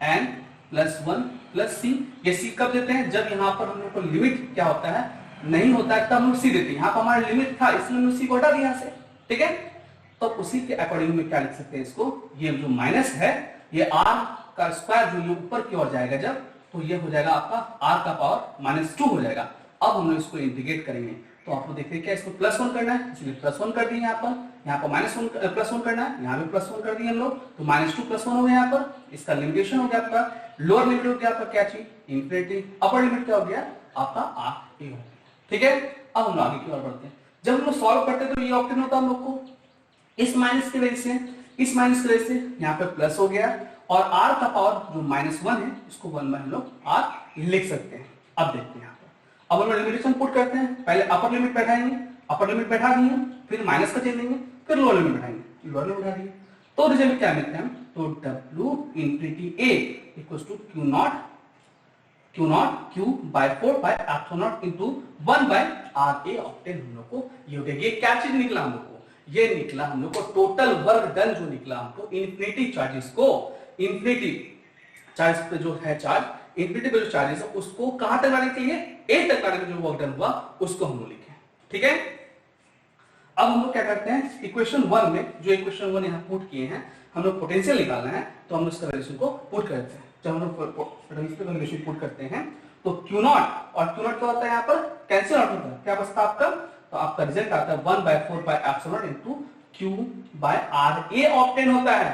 n plus 1 plus c। ये c कब देते हैं, जब यहाँ पर हम लोग को लिमिट क्या होता है नहीं होता है, तब हम लोग c देते हैं। यहाँ पर हमारा लिमिट था इसलिए हम लोग c को हटा दिया यहाँ से। ठीक है, तो उसी के अकॉर्डिंग में क्या लिख सकते हैं इसको, ये जो माइनस है ये r का स्क्वायर जो ये ऊपर की ओर जाएगा जब, तो ये हो जाएगा आपका r का पावर -2 हो जाएगा। अब हम लोग इसको इंटीग्रेट करेंगे, तो आप लोग देखिए क्या इसको +1 करना है, इसलिए +1 कर दिए यहाँ पर -1 +1 करना है, यहाँ भी +1 कर दिए हम लोग, तो -2 +1 हो गया यहाँ पर। इसका लिमिटेशन हो गया आपका, लोअर लिमिट हो गया आपका क्या चीज, इंफिनिटी, अपर लिमिट क्या हो गया आपका r a। ठीक है, अब हम लोग आगे की ओर बढ़ते हैं। जब हम लोग सॉल्व करते हैं तो ये ऑप्शन होता है हम लोग को इस माइनस की वजह से, इस माइनस की वजह से यहाँ पे प्लस हो गया, और r का पावर जो -1 है इसको 1 में हम लोग r लिख सकते हैं। अब देखते हैं यहाँ पर, अब हम लिमिटेशन पुट करते हैं, पहले अपर लिमिट बैठाएंगे, अपर लिमिट बैठा दिए, फिर माइनस का चेंज देंगे, फिर लोअर लिमिट बैठाएंगे, लोअर लिमिट बैठा दिए, तो रिजल्ट क्या मिलता है, तो W infinity a equals to Q naught Q by 4/0 into 1/RA obtain हम लोग को ये हो गया। ये क्या चीज निकला हम लोग को, ये निकला हम लोग को टोटल वर्क डन जो निकला हमको इंफिनिटी चार्जेस को, इंफिनिटी चार्ज पे जो है चार्ज, इंफिनिटी पे जो चार्जेस है उसको कहां तक लाने के लिए, ए तक लाने में जो वर्क डन हुआ उसको हम लोग लिखे। ठीक है, अब हम लोग क्या करते हैं, इक्वेशन 1 में जो इक्वेशन 1 यहां पुट किए हैं, हम लोग पोटेंशियल निकालना है, तो हम लोग इसका वैल्यूशन को पुट करते हैं। जब हम लोग पोटेंशियल वैल्यूशन पुट करते हैं तो क्यू नॉट और क्यू नॉट क्या होता है, यहाँ पर कैंसिल आउट होता है, क्या बचता है आपका, तो आपका रिजल्ट आता है 1/4 into Q by R A obtain होता है।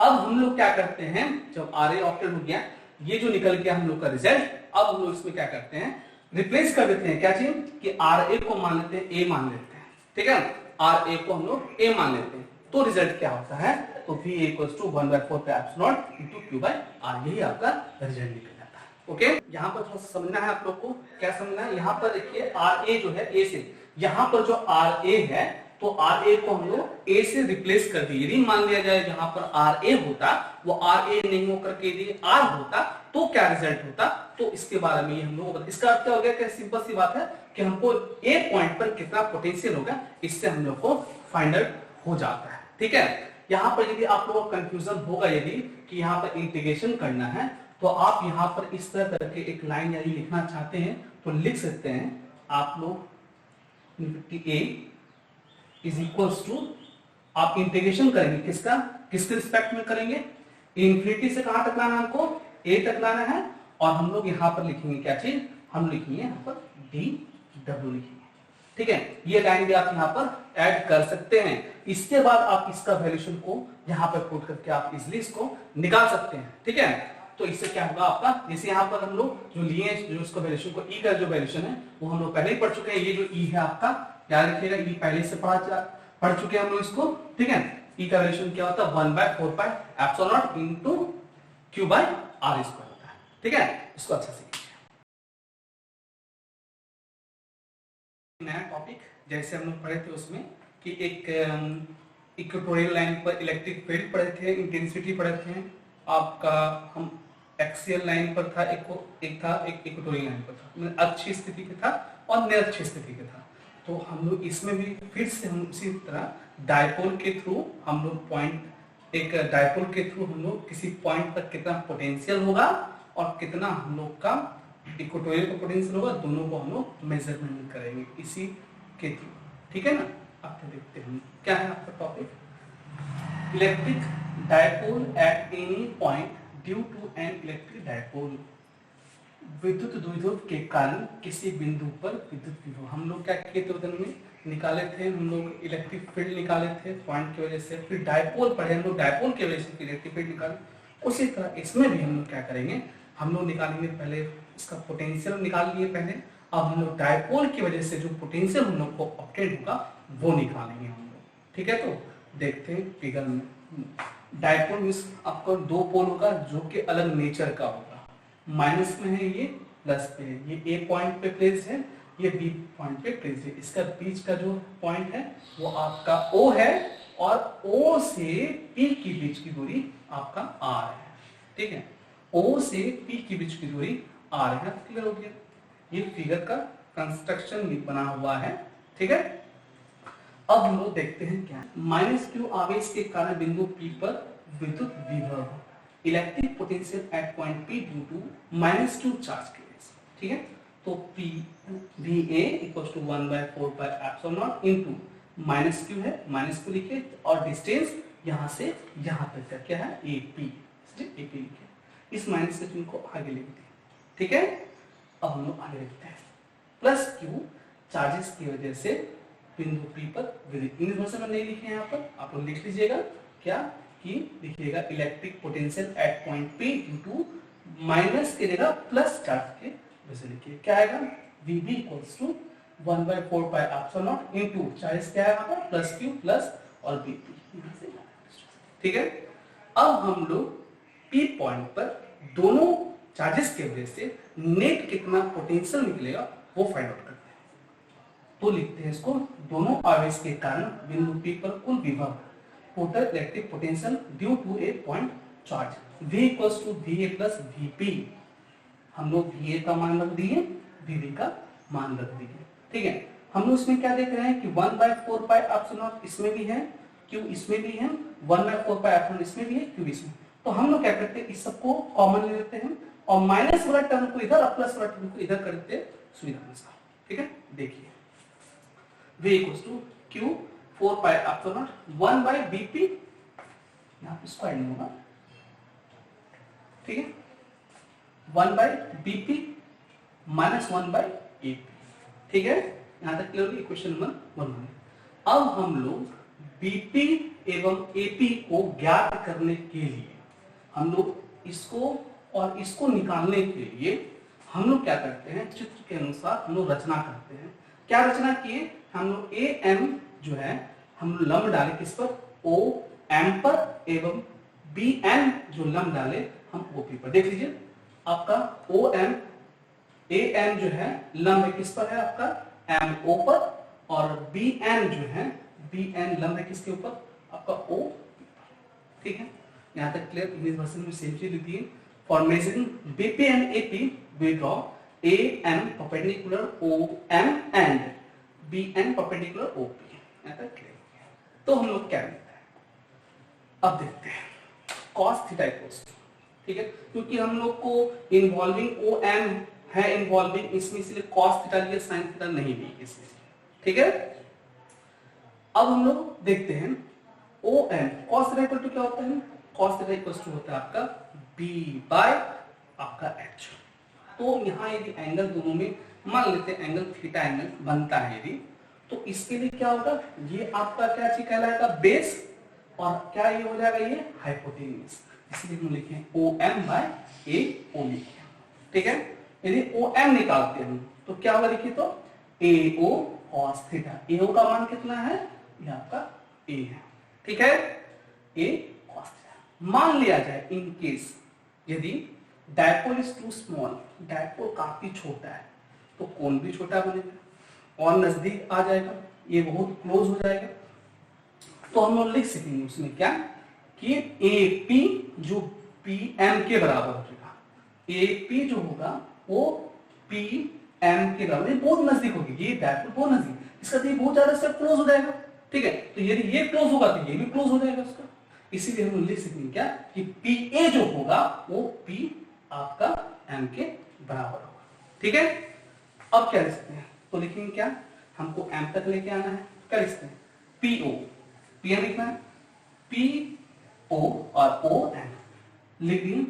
अब हम लोग क्या करते हैं, जब आर ए ऑप्टेन हो गया, ये जो निकल गया हम लोग का रिजल्ट, अब हम लोग इसमें क्या करते हैं, रिप्लेस कर देते हैं, क्या चीज कि आर ए को मान लेते हैं ए मान लेते हैं, ठीक है, आर ए को हम लोग ए मान लेते हैं, तो रिजल्ट क्या होता है, तो V equals to 1/4 into Q by R, यही आपका रिजल्ट निकल जाता है। ओके, यहाँ पर थोड़ा समझना है आप लोग को, क्या समझना है, यहाँ पर देखिए आर ए जो है ए से, यहाँ पर जो आर ए है, तो आर ए को हम लोग ए से रिप्लेस कर दिए, यदि मान लिया जाए जहां पर आर ए होता वो आर ए नहीं होकर के यदि आर होता तो क्या रिजल्ट होता, तो इसके बारे में हम लोग, इसका अर्थ क्या हो गया, सिंपल सी बात है कि हमको ए पॉइंट पर कितना पोटेंशियल होगा, इससे हम लोग को फाइंड आउट हो जाता है, ठीक है। यहाँ पर यदि आप लोगों को कंफ्यूजन होगा यदि कि यहाँ पर इंटीग्रेशन करना है, तो आप यहाँ पर इस तरह करके एक लाइन यदि लिखना चाहते हैं तो लिख सकते हैं आप लोग, ए इज इक्वल्स टू, आप इंटीग्रेशन करेंगे किसका, किसके रिस्पेक्ट में करेंगे, इंफिनिटी से कहां तक लाना हमको, ए तक लाना है, और हम लोग यहां पर लिखेंगे क्या चीज, हम लिखेंगे यहां पर डी डब्ल्यू लिखेंगे, ठीक है। ये लाइन भी आप यहां पर ऐड कर सकते हैं, इसके बाद आप इसका वैल्यूशन को यहां पर पुट करके आप इजिली इसको निकाल सकते हैं, ठीक है। तो इससे क्या होगा आपका, जैसे यहां पर हम लोग जो लिए जो इसको वैल्यूशन को, ई का जो वैल्यूशन है वो हम लोग पहले ही पढ़ चुके हैं, ये जो ई है आपका याद रखिएगा, ई पहले से पढ़ चुके हैं हम लोग इसको, ठीक है। ई का वैल्यूशन क्या होता है, 1/4 into Q by R square होता है, ठीक है। इसको अच्छा से नया टॉपिक जैसे हम लोग पढ़े थे उसमें कि एक इक्वेटोरियल लाइन पर इलेक्ट्रिक फील्ड पढ़े थे, इंटेंसिटी पढ़े थे आपका, हम एक्सियल लाइन पर था, एक था एक इक्वेटोरियल लाइन पर था, मतलब अच्छी स्थिति के था और निरक्षी स्थिति के था। तो हम लोग इसमें भी फिर से हम उसी तरह डायपोल के थ्रू हम लोग पॉइंट, एक डायपोल के थ्रू हम लोग किसी पॉइंट पर कितना पोटेंशियल होगा और कितना हम लोग का इक्वेटोरियल का पोटेंशियल होगा, दोनों को हम लोग मेजरमेंट करेंगे इसी के थ्रू, ठीक है ना। अब देखते हैं क्या है आपका topic, electric dipole at any point due to an electric dipole, विद्युत द्विध्रुव के कारण किसी बिंदु पर विद्युत विभव, हम लोग क्या किए थे उधर में निकाले थे, हम लोग इलेक्ट्रिक फील्ड निकाले थे पॉइंट की वजह से, फिर डायपोल पढ़े हम लोग, डायपोल की वजह से इलेक्ट्रिक फील्ड निकाले, उसी तरह इसमें भी हम लोग क्या करेंगे, हम लोग निकालेंगे पहले इसका पोटेंशियल निकाल लिए पहले, अब हम लोग डायपोल की वजह से जो पोटेंशियल हम लोग को ऑब्टेन होगा वो निकालेंगे हम लोग, ठीक है। तो देखते हैं फिगर में, डायपोल मींस आपको दो पोल होगा जो कि अलग नेचर का होगा, माइनस में है ये, प्लस पे है, ये ए पॉइंट पे प्लेस है, ये बी पॉइंट पे प्लेस है, इसका बीच का जो पॉइंट है वो आपका ओ है, और ओ से पी की बीच की दूरी आपका आर है, ठीक है। ओ से पी के बीच की दूरी आर है, क्लियर हो गया, ये फिगर का कंस्ट्रक्शन बना हुआ है, ठीक है। अब हम लोग देखते हैं क्या, माइनस क्यू आवेश के कारण बिंदु पी पर विद्युत विभव, electric potential at point P due to minus Q charge के लिए, ठीक है। तो P V A equals to 1/4 into minus Q है, माइनस क्यू लिखे, और डिस्टेंस यहां से यहां तक का क्या है, ए पी, ए पी लिखे, इस माइनस के चिन्ह को आगे लिखते हैं, ठीक है। अब हम लोग आगे लिखते हैं, प्लस क्यू चार्जेस की वजह से बिंदु पी पर विद्युत, इंग्लिश भाषा में नहीं लिखे यहाँ पर, आप लोग लिख लीजिएगा क्या कि लिखिएगा electric potential at point P due to, minus के जगह प्लस चार्ज के वजह लिखिए, क्या आएगा, VB equals to 1/4 into charge क्या है यहाँ पर, प्लस क्यू प्लस और बीपी, यहाँ से, ठीक है। अब हम लोग पी पॉइंट पर दोनों चार्जेस के वजह से नेट कितना पोटेंशियल निकलेगा वो फाइंड आउट करते हैं, तो लिखते हैं इसको, दोनों आवेश के कारण बिंदु पी पर कुल विभव, total electric potential due to a point charge, V equals to VA plus VP, हम लोग VA का मान रख दिए, VB का मान रख दिए, ठीक है। हम लोग इसमें क्या देख रहे हैं कि 1/4 इसमें भी है, Q इसमें भी है, 1/4 इसमें भी है, Q इसमें, तो हम लोग क्या करते हैं इस सबको कॉमन ले लेते हैं और माइनस वाला टर्म को इधर और प्लस वाला टर्म को इधर कर देते हैं सुविधा अनुसार, ठीक है। देखिए V equals to Q 4/0 1/BP, यहाँ पे स्क्वायर नहीं होगा, ठीक है, 1/BP -1/AP। ठीक है, यहां तक क्लियर होगी क्वेश्चन नंबर 1। अब हम लोग बीपी एवं एपी को ज्ञात करने के लिए हम लोग इसको और इसको निकालने के लिए हम लोग क्या करते हैं, चित्र के अनुसार हम लोग रचना करते हैं। क्या रचना किए, हम लोग ए एम जो है हम लंब डाले किस पर, ओ एम पर, एवं बी एन जो लंब डाले हम ओपी पर। देख लीजिए आपका ओ एम ए एम जो है लंब किस पर है आपका एम ओ पर, और बी एन जो है बी एन लंब है किसके ऊपर, आपका ओ। ठीक है, यहां तक क्लियर। इंग्लिश वर्जन में सेम चीज लिखी है। For measuring BP and AP we draw a M perpendicular O M and B N perpendicular O P. यहां तक क्लियर। तो हम लोग क्या लिखते हैं, अब देखते हैं cos थीटा इक्वल्स, ठीक है, क्योंकि हम लोग को इन्वॉल्विंग ओ एम है इन्वॉल्विंग इसमें, इसलिए cos थीटा लिए sin थीटा नहीं ली इसमें। ठीक है, अब हम लोग देखते हैं O M cos theta equal to क्या होता है, cos थीटा इक्वल टू होता है आपका b बाय आपका h। तो यहां यदि एंगल दोनों में मान लेते हैं एंगल थीटा एंगल बनता है यदि, तो इसके लिए क्या होगा, ये आपका क्या चीज कहलाएगा, बेस, और क्या ये हो जाएगा, ये हाइपोटेन्यूज। इसलिए हम लिखे ओ एम बाय ए ओ लिखे। ठीक है, यदि ओ एम निकालते हैं तो क्या होगा, लिखिए तो ए ओ cos थीटा। ए ओ का मान कितना है, ये आपका ए है। ठीक है, ए cos थीटा। मान लिया जाए इन केस यदि dipole is too small, dipole काफी छोटा है, तो कोण भी छोटा बनेगा और नजदीक आ जाएगा, ये बहुत क्लोज हो जाएगा। तो हम लोग लिख सकेंगे उसमें क्या कि AP जो PM के बराबर हो जाएगा, AP जो होगा वो PM के बराबर, बहुत नजदीक होगी, ये डायपोल बहुत नजदीक, इसका तो ये बहुत ज्यादा से क्लोज हो जाएगा। ठीक है, तो यदि ये क्लोज होगा तो ये भी क्लोज हो जाएगा उसका, इसीलिए हम लिख सकेंगे क्या कि PA जो होगा वो P आपका M के बराबर होगा। ठीक है, अब क्या लिख सकते हैं, तो लिखेंगे क्या, हमको M तक लेके आना है, क्या लिख सकते हैं, PO, PM लिखना है, PO और OM लिख दिए।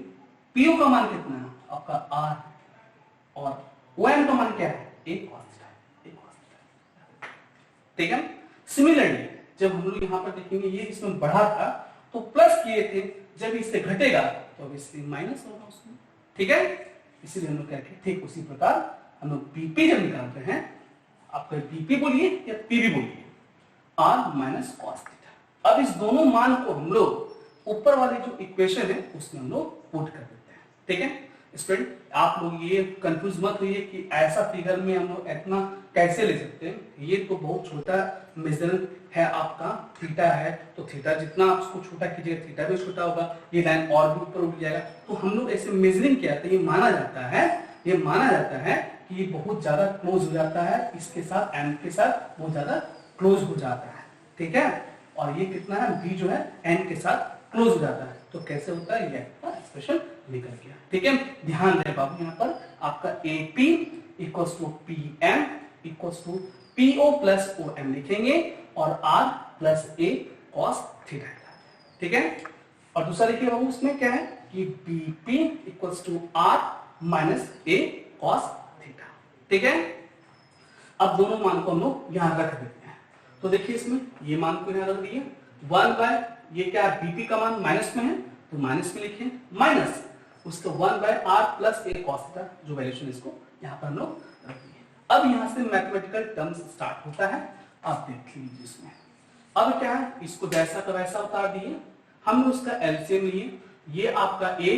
PO का मान कितना है आपका R, और OM का मान क्या है, A cos थीटा। ठीक है, सिमिलरली जब हम लोग यहां पर देखेंगे ये इसमें बढ़ा था तो प्लस किए थे, जब इससे घटेगा तो अब इससे माइनस होगा उसमें। ठीक है, इसीलिए हम लोग क्या किए, ठीक उसी प्रकार हम लोग बीपी जब निकालते हैं, आपका बीपी बोलिए या पीवी बोलिए, आर माइनस कॉस थीटा। अब इस दोनों मान को हम लोग ऊपर वाले जो इक्वेशन है उसमें हम लोग पुट कर देते हैं। ठीक है स्टूडेंट, आप लोग ये कंफ्यूज मत होइए कि ऐसा फिगर में हम लोग इतना कैसे ले सकते हैं, ये तो बहुत छोटा मेजर है आपका, थीटा है तो थीटा जितना आप उसको छोटा कीजिएगा थीटा भी छोटा होगा, ये लाइन और भी ऊपर उठ जाएगा। तो हम लोग ऐसे मेजरिंग किया था, ये माना जाता है कि ये बहुत ज्यादा क्लोज हो जाता है इसके साथ, एम के साथ बहुत ज्यादा क्लोज हो जाता है। ठीक है, और ये कितना है, बी जो है एन के साथ क्लोज हो जाता है। तो कैसे होता है, ये एक्सप्रेशन निकल गया। ठीक है, ध्यान रहे बाबू, यहाँ पर आपका AP equals to PM equals to PO plus OM लिखेंगे और R plus A cos theta. ठीक है, और दूसरा लिखिए बाबू, उसमें क्या है कि BP equals to R minus A cos theta. ठीक है, अब दोनों मान को हम लोग यहां रख देते हैं। तो देखिए इसमें ये मान को यहां रख दिए, 1 बाय ये क्या BP का मान माइनस में है तो माइनस में लिखें, माइनस उसका 1 by R plus A cos theta जो वैल्यूशन इसको यहां पर हम लोग रख दिए। अब यहां से मैथमेटिकल टर्म्स स्टार्ट होता है। अब देख लीजिए इसमें अब क्या है, इसको जैसा का वैसा उतार दिए, हम उसका एलसीएम लिए, ये आपका A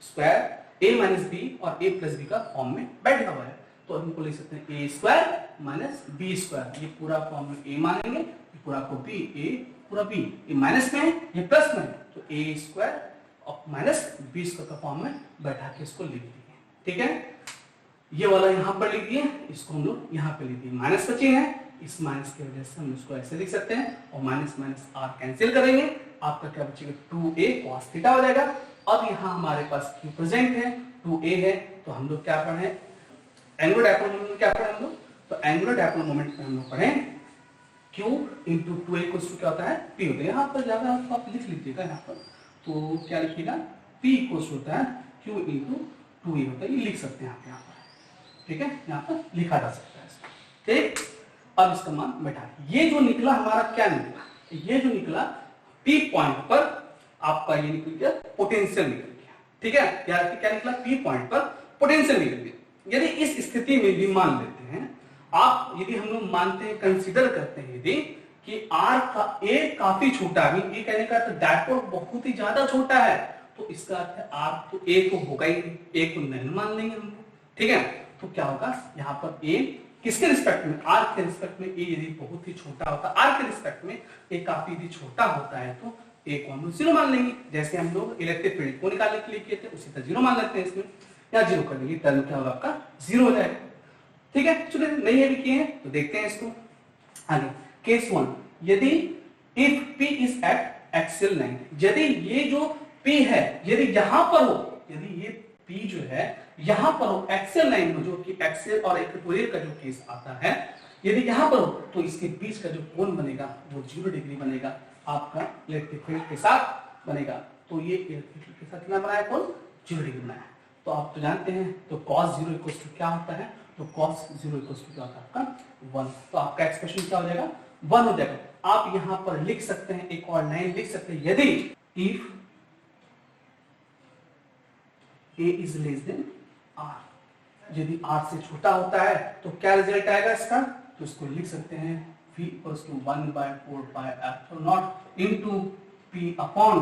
square A minus B और A प्लस बी का फॉर्म में बैठा हुआ है, तो हमको लिख सकते हैं A square minus B square, ये पूरा फॉर्म में A मानेंगे, पूरा को B, A पूरा B, ये माइनस में है ये प्लस में है, तो A स्क्वायर और माइनस बी स्क्वायर का फॉर्म में बैठा के इसको लिख दिए। ठीक है, ये वाला यहाँ पर लिख दिए, इसको हम लोग यहाँ पे लिख दिए, माइनस बचे हैं, इस माइनस की वजह से हम इसको ऐसे लिख सकते हैं, और माइनस माइनस R कैंसिल करेंगे, आपका क्या बचेगा 2A cos थीटा हो जाएगा। अब यहाँ हमारे पास Q प्रेजेंट है, 2A है, तो हम लोग क्या पढ़े, एंगुलर डायपोल मोमेंट में क्या पढ़े हम लोग, तो एंगुलर डायपोल मोमेंट में हम लोग पढ़े Q into 2A equals to क्या होता है, P होता है। यहाँ पर ज्यादा आप लिख लीजिएगा, यहाँ पर तो क्या लिखिएगा, P इक्वल्स होता है Q इंटू 2A होता है, ये लिख सकते हैं आप यहाँ पर। ठीक है, यहाँ पर लिखा जा सकता है। ठीक, अब इसका मान बैठा, ये जो निकला हमारा क्या निकला, ये जो निकला P पॉइंट पर आपका ये निकल गया पोटेंशियल निकल गया। ठीक है, यार क्या निकला, P पॉइंट पर पोटेंशियल निकल गया। यदि इस स्थिति में भी मान लेते हैं आप, यदि हम लोग मानते हैं, कंसीडर करते हैं यदि कि R का A काफी छोटा है, ये कहने का तो डायपोल बहुत ही ज्यादा छोटा है, तो इसका अर्थ है R तो A तो होगा ही नहीं, A को नहीं मान लेंगे हम। ठीक है, तो क्या होगा यहाँ पर A किसके रिस्पेक्ट में, R के रिस्पेक्ट में A यदि बहुत ही छोटा होता, R के रिस्पेक्ट में A काफी यदि छोटा होता है तो A को हम लोग 0 मान लेंगे। जैसे हम लोग इलेक्ट्रिक फील्ड को निकालने के लिए किए थे उसी तरह 0 मान लेते हैं, इसमें या 0 कर देंगे, टर्म क्या होगा आपका 0 हो जाएगा। ठीक है, चलिए नहीं है भी किए हैं तो देखते हैं इसको आगे। केस 1, यदि if P is eight axial line, यदि ये जो P है यदि यहां पर हो, यदि ये P जो है यहां पर हो एक्सियल लाइन में, जो कि एक्सियल और इक्वेटोरियल का जो केस आता है, यदि यहां पर हो तो इसके बीच का जो कोण बनेगा वो 0 डिग्री बनेगा, आपका इलेक्ट्रिक फील्ड के साथ बनेगा। तो ये इलेक्ट्रिक फील्ड के साथ कितना बनाया, कोण 0 डिग्री बनाया। तो आप तो जानते हैं, तो cos 0 इक्वल टू क्या होता है, तो cos 0 इक्वल टू क्या होता है आपका 1। तो आपका एक्सप्रेशन क्या हो जाएगा, 1 हो जाएगा। आप यहां पर लिख सकते हैं, एक और लाइन लिख सकते हैं, यदि if A is less than R, यदि R से छोटा होता है तो क्या रिजल्ट आएगा इसका, तो इसको लिख सकते हैं V equals to 1/4 pi epsilon naught into P upon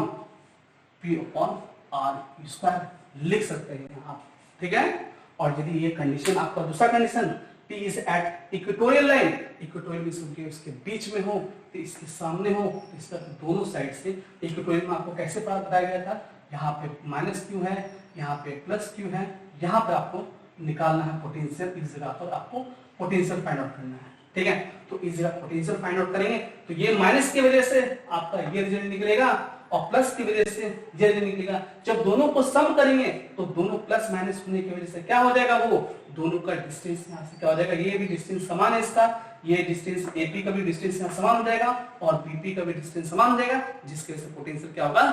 R square लिख सकते हैं आप। ठीक है, और यदि ये कंडीशन आपका दूसरा condition P is at equatorial line, equatorial means इसके बीच में हो, तो इसके सामने हो, तो इसका दोनों साइड से, इक्वेटोरियल में आपको कैसे बताया गया था, यहाँ पे माइनस क्यू है, यहाँ पे प्लस क्यू है, यहाँ पे आपको निकालना है पोटेंशियल, इस जगह पर आपको पोटेंशियल फाइंड आउट करना है। ठीक है, तो इस जगह पोटेंशियल फाइंड आउट करेंगे तो ये माइनस की वजह से आपका ये रिजल्ट निकलेगा और प्लस की वजह से ये रिजल्ट निकलेगा। जब दोनों को सम करेंगे तो दोनों प्लस माइनस होने की वजह से क्या हो जाएगा, वो दोनों का डिस्टेंस यहाँ से क्या हो जाएगा, ये भी डिस्टेंस समान है इसका, ये डिस्टेंस AP का भी डिस्टेंस यहाँ समान हो जाएगा और BP का भी डिस्टेंस समान हो जाएगा, जिसकी वजह से पोटेंशियल क्या होगा,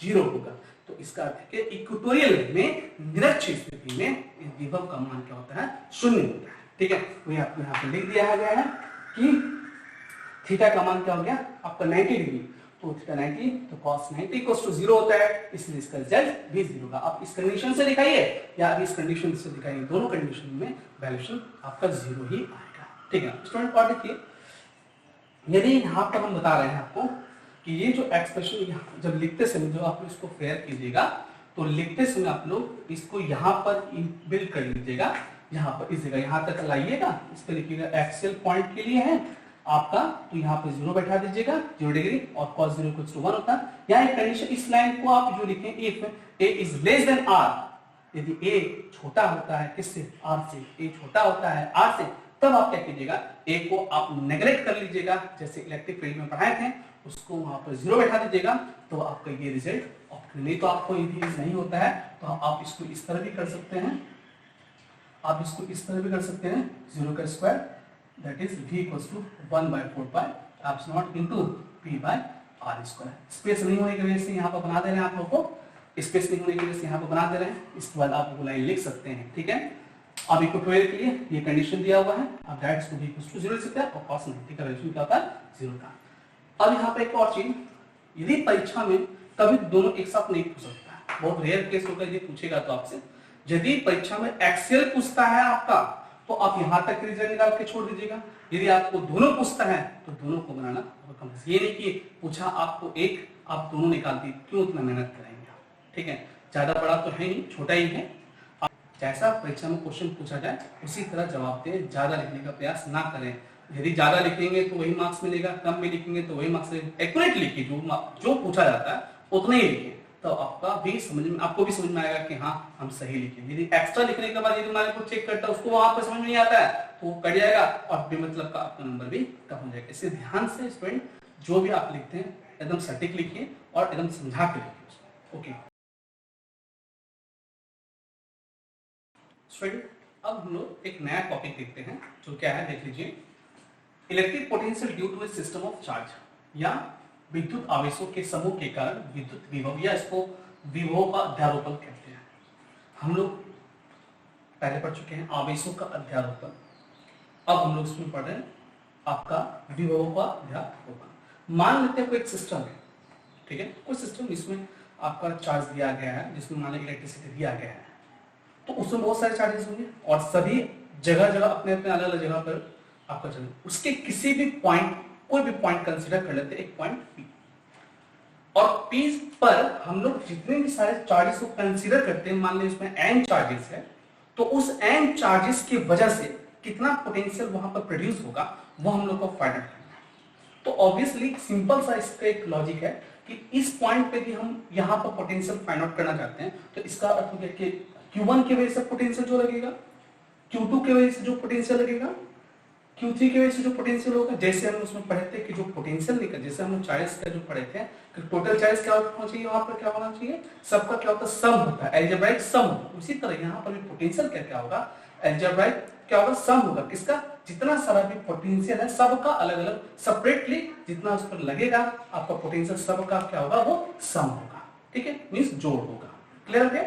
0 होगा। तो इसका अर्थ है कि इक्वेटोरियल में निरक्षीय स्थिति में विभव का मान क्या होता है, 0 होता है। ठीक है, तो ये आपको यहाँ पे लिख दिया गया है कि थीटा का मान क्या हो गया आपका 90 डिग्री, तो थीटा 90 तो cos 90 इक्वल्स टू 0 होता है, इसलिए इसका रिजल्ट भी 0 होगा। आप इस कंडीशन से दिखाइए या आप इस कंडीशन से दिखाइए, दोनों कंडीशन में वैल्यूशन आपका 0 ही आएगा। ठीक है स्टूडेंट, और देखिए यदि यहाँ पर हम बता रहे हैं आपको कि ये जो एक्सप्रेशन जब लिखते समय जो आप इसको फेयर कीजिएगा, तो लिखते समय आप लोग इसको यहाँ पर बिल्ड कर लीजिएगा, यहाँ पर इस जगह यहाँ तक लाइएगा, इस पर लिखिएगा एक्सियल पॉइंट के लिए है आपका, तो यहाँ पे 0 बैठा दीजिएगा, 0 डिग्री, और cos 0 इक्वल्स टू 1 होता है। यहाँ एक कंडीशन, इस लाइन को आप जो लिखें, if A is less than R, यदि A छोटा होता है किससे, R से, A छोटा होता है R से, तब आप क्या कीजिएगा, A को आप नेग्लेक्ट कर लीजिएगा, जैसे इलेक्ट्रिक फील्ड में पढ़ाए थे, उसको वहां पर 0 बैठा दीजिएगा, तो आपका ये रिजल्ट ऑप्ट। नहीं तो आपको यदि नहीं होता है तो आप इसको इस तरह भी कर सकते हैं, आप इसको इस तरह भी कर सकते हैं, 0 का square that is V equals to 1/4 pi epsilon naught into P by R square. Space नहीं होने की वजह से यहाँ पर बना दे रहे हैं आप लोगों को, स्पेस नहीं होने की वजह से यहाँ पर बना दे रहे हैं, इसके बाद आप वो लाइन लिख सकते हैं। ठीक है, अब इक्वेटोरियल के लिए ये कंडीशन दिया हुआ है, आप डायरेक्ट इसको V इक्वल्स टू 0 लिख सकते हैं और cos 90 का वैल्यू क्या होता है, 0 का। अब यहाँ पे एक और चीज, यदि परीक्षा में कभी दोनों एक साथ नहीं पूछ सकता है, बहुत रेयर केस होगा ये पूछेगा तो आपसे, यदि परीक्षा में एक्सेल पूछता है आपका तो आप यहाँ तक रिजल्ट निकाल के छोड़ दीजिएगा, यदि आपको दोनों पूछता है तो दोनों को बनाना बहुत कम है। ये नहीं कि पूछा आपको एक, आप दोनों निकाल दी, क्यों उतना मेहनत करेंगे आप। ठीक है, ज्यादा बड़ा तो है नहीं, छोटा ही है, जैसा परीक्षा में क्वेश्चन पूछा जाए उसी तरह जवाब दें, ज्यादा लिखने का प्रयास ना करें। यदि ज्यादा लिखेंगे तो वही मार्क्स मिलेगा, कम में लिखेंगे तो वही मार्क्स मिलेगा। एक्यूरेट लिखिए, जो पूछा जाता है उतना ही लिखिए, तो आपका भी समझ में, आपको भी समझ में आएगा कि हाँ हम सही लिखे। यदि एक्स्ट्रा लिखने के बाद यदि हमारे को चेक करता है, उसको वहां पर समझ में नहीं आता है तो वो कट जाएगा और बेमतलब का आपका नंबर भी कम हो जाएगा। इससे ध्यान से स्टूडेंट जो भी आप लिखते हैं एकदम सटीक लिखिए और एकदम समझा के लिखिए उसको। ओके स्टूडेंट, अब हम लोग एक नया टॉपिक देखते हैं, जो क्या है देख लीजिए, electric potential due to a system of charge, या विद्युत आवेशों के समूह के कारण विद्युत विभव, या इसको विभव का अध्यारोपण कहते हैं। हम लोग पहले पढ़ चुके हैं आवेशों का अध्यारोपण। अब हम लोग इसमें पढ़ रहे हैं आपका विभवों का अध्यारोपण। मान लेते हैं कोई एक सिस्टम है, ठीक है, कोई सिस्टम जिसमें आपका चार्ज दिया गया है, जिसमें मान लीजिए इलेक्ट्रिसिटी दिया गया है, तो उसमें बहुत सारे चार्जेस होंगे और सभी जगह जगह अपने अपने अलग अलग जगह पर आपका चल, उसके किसी भी पॉइंट, कोई भी पॉइंट कंसीडर कर लेते हैं, एक पॉइंट पी, और पी पर हम लोग जितने भी सारे चार्जेस को कंसीडर करते हैं, मान लीजिए इसमें एन चार्जेस है, तो उस एन चार्जेस की वजह से कितना पोटेंशियल वहां पर प्रोड्यूस होगा वो हम लोग को फाइंड आउट करना है। तो ऑब्वियसली सिंपल सा इसका एक लॉजिक है कि इस पॉइंट पे भी हम यहाँ पर पोटेंशियल फाइंड आउट करना चाहते हैं, तो इसका अर्थ हो गया कि Q1 की वजह से पोटेंशियल जो लगेगा, Q2 की वजह से जो पोटेंशियल लगेगा, Q3 की वजह से जो पोटेंशियल होगा, जैसे हम उसमें पढ़े थे कि जो पोटेंशियल निकल, जैसे हम चार्जेस का जो पढ़े थे कि टोटल चार्ज क्या होना चाहिए, वहां पर क्या होना चाहिए, सबका क्या होता है, सम होता है, अलजेब्राइक सम होता है। उसी तरह यहाँ पर भी पोटेंशियल क्या क्या होगा, अलजेब्राइक क्या होगा, सम होगा। किसका, जितना सारा भी पोटेंशियल है सबका अलग अलग सेपरेटली जितना उस पर लगेगा आपका पोटेंशियल, सबका क्या होगा, वो सम होगा, ठीक है, मींस जोड़ होगा। क्लियर है?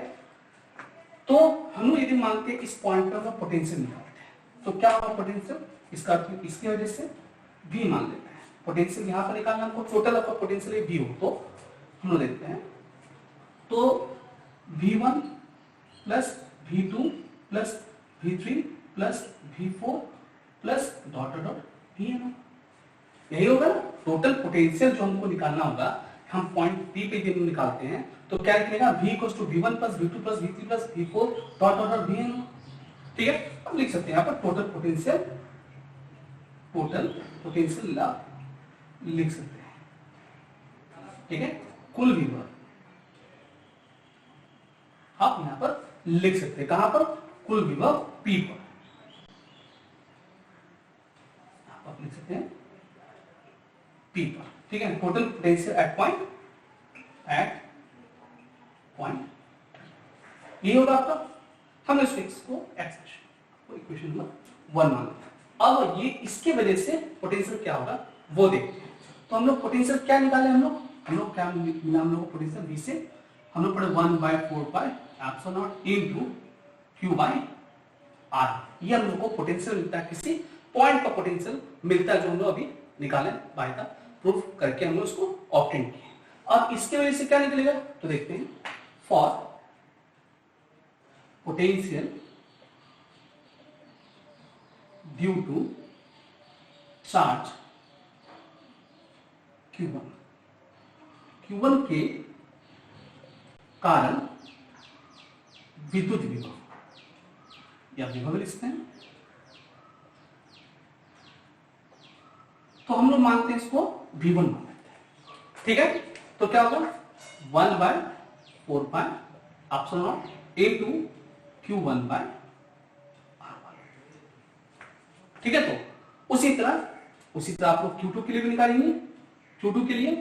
तो हम लोग यदि मानते हैं इस पॉइंट पर हम पोटेंशियल निकालते हैं, तो क्या होगा पोटेंशियल, इसका अर्थ इसकी वजह से V मान लेते हैं। पोटेंशियल यहाँ पर निकालना हमको, टोटल आपका पोटेंशियल V हो, तो हम लोग देखते हैं, तो V1 plus V2 plus V3 plus V4 plus dot dot Vn, यही होगा ना टोटल पोटेंशियल जो हमको निकालना होगा। हम पॉइंट P पे जब निकालते हैं तो क्या निकलेगा, V equals to V1 plus V2 plus V3 plus V4 dot dot Vn, ठीक है। अब लिख सकते हैं यहाँ पर टोटल पोटेंशियल लिख सकते हैं, ठीक है, कुल विभव आप यहां पर लिख सकते हैं, कहां पर, कुल विभव P पर आप लिख सकते हैं P पर, ठीक है, टोटल पोटेंशियल एट पॉइंट ये होगा आपका। हम इसको इक्वेशन नंबर 1 मान लेते हैं। अब ये इसके वजह से पोटेंशियल क्या होगा वो देखते हैं। तो हम लोग पोटेंशियल क्या निकाले, हम लोग क्या मिला, हम लोग को पोटेंशियल V से हम लोग पढ़े 1/4 pi epsilon naught into Q by R, ये हम लोग को पोटेंशियल मिलता है, किसी पॉइंट का पोटेंशियल मिलता है जो हम लोग अभी निकाले बाय द प्रूफ करके हम लोग इसको ऑब्टेन किए। अब इसके वजह से क्या निकलेगा, तो देखते हैं, for potential due to charge Q1 के कारण विद्युत विभव या विभव लिखते हैं, तो हम लोग मानते हैं इसको V1 मान लेते हैं, ठीक है। तो क्या होगा 1/4 pi epsilon naught into Q1 by R1, ठीक है। तो उसी तरह आप लोग Q2 के लिए भी निकालेंगे। Q2 के लिए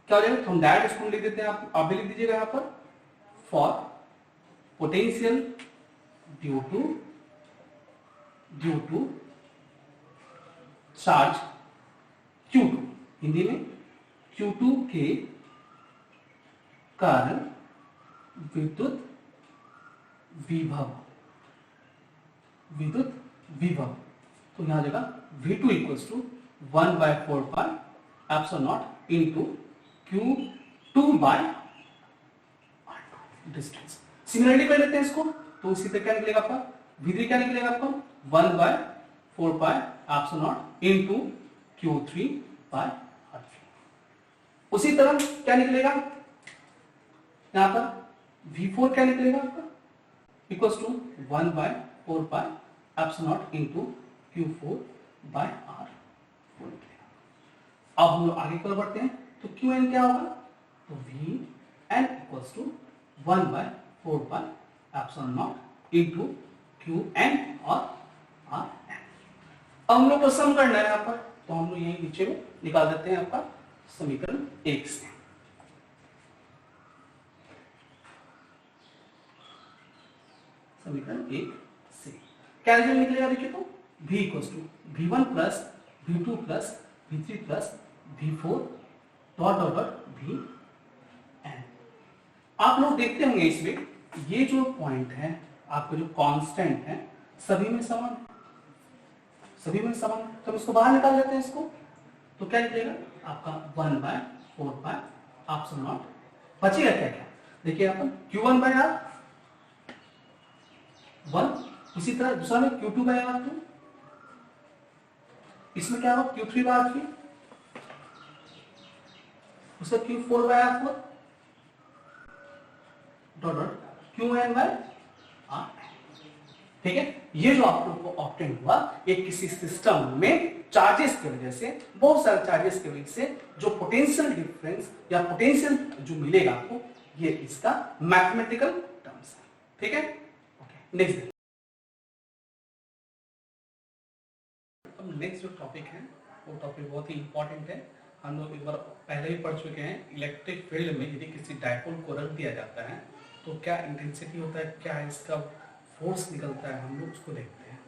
क्या हो जाएगा, तो हम डायरेक्ट इसको लिख देते हैं, आप भी लिख दीजिएगा यहां पर, for potential due to charge Q2, Hindi में Q2 के कारण विद्युत विभव, तो यहां जगह V2 equals to 1/4 pi epsilon naught into Q2 by R2 distance. Similarity कर लेते हैं इसको, तो उसी तरह क्या निकलेगा आपका, V3 क्या निकलेगा आपका 1/4 pi epsilon naught into Q3 by R3। उसी तरह क्या निकलेगा यहां पर, V4 क्या निकलेगा आपका equals to 1/4 pi epsilon naught into Q4 by R4 निकलेगा। अब हम लोग आगे की ओर बढ़ते हैं, तो Qn क्या होगा, तो Vn equals to 1/4 pi epsilon naught into Qn और Rn। अब हम लोग को सम करना है यहां पर, तो हम लोग यही नीचे में निकाल देते हैं आपका समीकरण 1 से। समीकरण 1 से क्या रिजल्ट निकलेगा, देखिए तो V equals to V1 plus V2 plus V3 plus V4 dot dot dot Vn। आप लोग देखते होंगे इसमें ये जो पॉइंट है आपका जो कांस्टेंट है सभी में समान, सभी में समान, तो हम इसको बाहर निकाल लेते हैं इसको, तो क्या निकलेगा आपका 1/4 ऑप्शन नॉट। बचेगा क्या क्या, देखिए यहाँ पर Q1/R 1, इसी तरह दूसरा में Q2/R2, इसमें क्या होगा Q3/R3, उसका Q4/R4 डॉट Qn/R। ठीक है, ये जो आप लोग को ऑप्टेन हुआ ये किसी सिस्टम में चार्जेस की वजह से, बहुत सारे चार्जेस की वजह से जो पोटेंशियल डिफरेंस या पोटेंशियल जो मिलेगा आपको, ये इसका मैथमेटिकल टर्म्स है। ठीक है, ओके नेक्स्ट। अब नेक्स्ट जो टॉपिक है वो टॉपिक बहुत ही इंपॉर्टेंट है, हम लोग एक बार पहले ही पढ़ चुके हैं। इलेक्ट्रिक फील्ड में यदि किसी डायपोल को रख दिया जाता है तो क्या इंटेंसिटी होता है, क्या इसका फोर्स निकलता है, हम लोग उसको देखते हैं।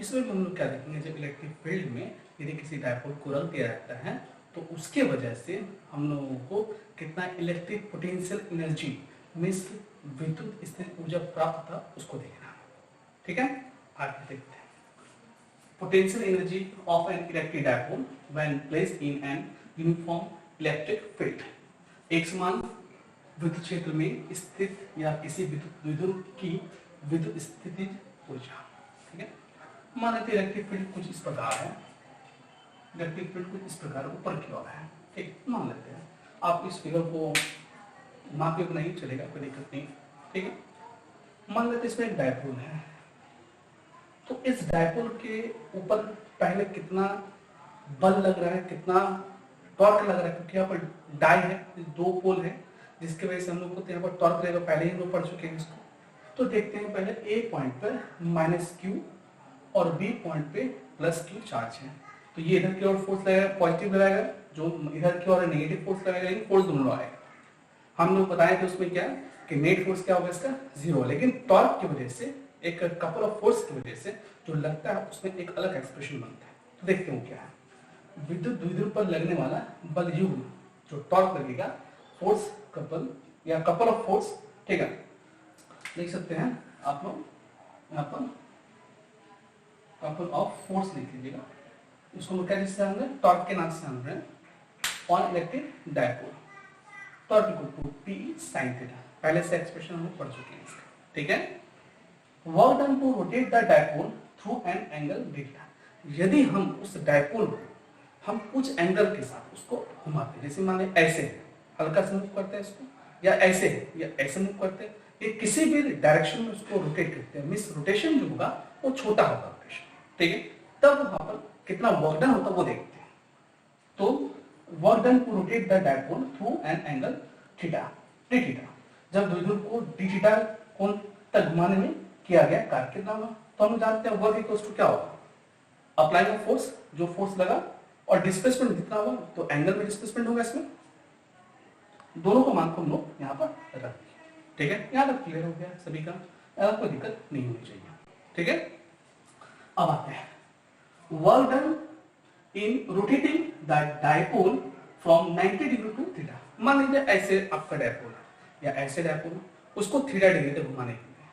इसमें हम लोग क्या देखेंगे, जब इलेक्ट्रिक फील्ड में यदि किसी डायपोल को रख दिया जाता है तो उसके वजह से हम लोगों को कितना इलेक्ट्रिक पोटेंशियल एनर्जी मींस विद्युत स्थिर ऊर्जा प्राप्त था उसको देखना। ठीक है, आगे देखते हैं। Potential energy of N electric dipole when placed in an uniform electric field. एक समान विद्युत क्षेत्र में स्थित या किसी विद्युत की विद्युत स्थिति ऊर्जा। ठीक है, मान लेते हैं इलेक्ट्रिक फील्ड कुछ इस प्रकार है, इलेक्ट्रिक फील्ड कुछ इस प्रकार ऊपर की ओर है। ठीक, मान लेते हैं, आप इस फिगर को मापे को नहीं चलेगा, कोई दिक्कत नहीं। ठीक है, मान लेते हैं इसमें एक डायपोल है, तो इस डायपोल के ऊपर पहले कितना बल लग रहा है, कितना टॉर्क लग रहा है, क्योंकि यहाँ पर डाई है, दो पोल है, जिसकी वजह से हम लोग को यहाँ पर टॉर्क लगेगा, पहले ही हम लोग पढ़ चुके हैं इसको। तो देखते हैं पहले ए पॉइंट पर -Q और बी पॉइंट पे +Q चार्ज है, तो ये इधर की ओर फोर्स लगेगा, पॉजिटिव लगाएगा, जो इधर की ओर नेगेटिव फोर्स लगाएगा, लेकिन फोर्स दोनों आएगा। हम लोग बताए थे उसमें क्या कि नेट फोर्स क्या होगा इसका 0, लेकिन टॉर्क की वजह से एक कपल ऑफ फोर्स की वजह से जो लगता है उसमें एक अलग एक्सप्रेशन बनता है। तो देखते हैं क्या है, विद्युत द्विध्रुव पर लगने वाला बल युग्म जो टॉर्क लगेगा, फोर्स कपल या कपल ऑफ फोर्स। ठीक है, लिख सकते हैं आप लोग यहाँ पर कपल ऑफ फोर्स लिख लीजिएगा, इसको क्या जिससे हम टॉर्क के नाम से हम रहे on electric dipole, torque equal to P sin theta, पहले से एक्सप्रेशन हम पढ़ चुके हैं इसका। ठीक है, work done to rotate the dipole through an angle theta. यदि हम उस डायपोल को हम कुछ एंगल के साथ उसको घुमाते हैं, जैसे मान लें ऐसे हल्का से मूव करते हैं इसको, या ऐसे या ऐसे मूव करते हैं, ये किसी भी डायरेक्शन में उसको रोटेट करते हैं, मींस रोटेशन जो होगा वो छोटा होगा रोटेशन। ठीक है, तब वहां पर कितना वर्क डन होता है वो देखते हैं। तो work done to rotate the dipole through an angle theta, d theta, जब द्विध्रुव को डी थीटा कोण तक घुमाने में किया गया कार्य कितना होगा, तो हम जानते हैं वर्क इक्वल्स टू क्या होगा, अप्लाई ऑफ फोर्स, जो फोर्स लगा, और डिस्प्लेसमेंट कितना होगा, तो एंगल में डिस्प्लेसमेंट होगा, इसमें दोनों को मान को हम लोग यहाँ पर रख दिए। ठीक है, यहाँ तक क्लियर हो गया सभी का, कोई दिक्कत नहीं होनी चाहिए। ठीक है, अब आते हैं work done in rotating the dipole from 90 degree to theta. मान लीजिए ऐसे आपका डायपोल है या ऐसे डायपोल, उसको थीटा डिग्री तक घुमाने के लिए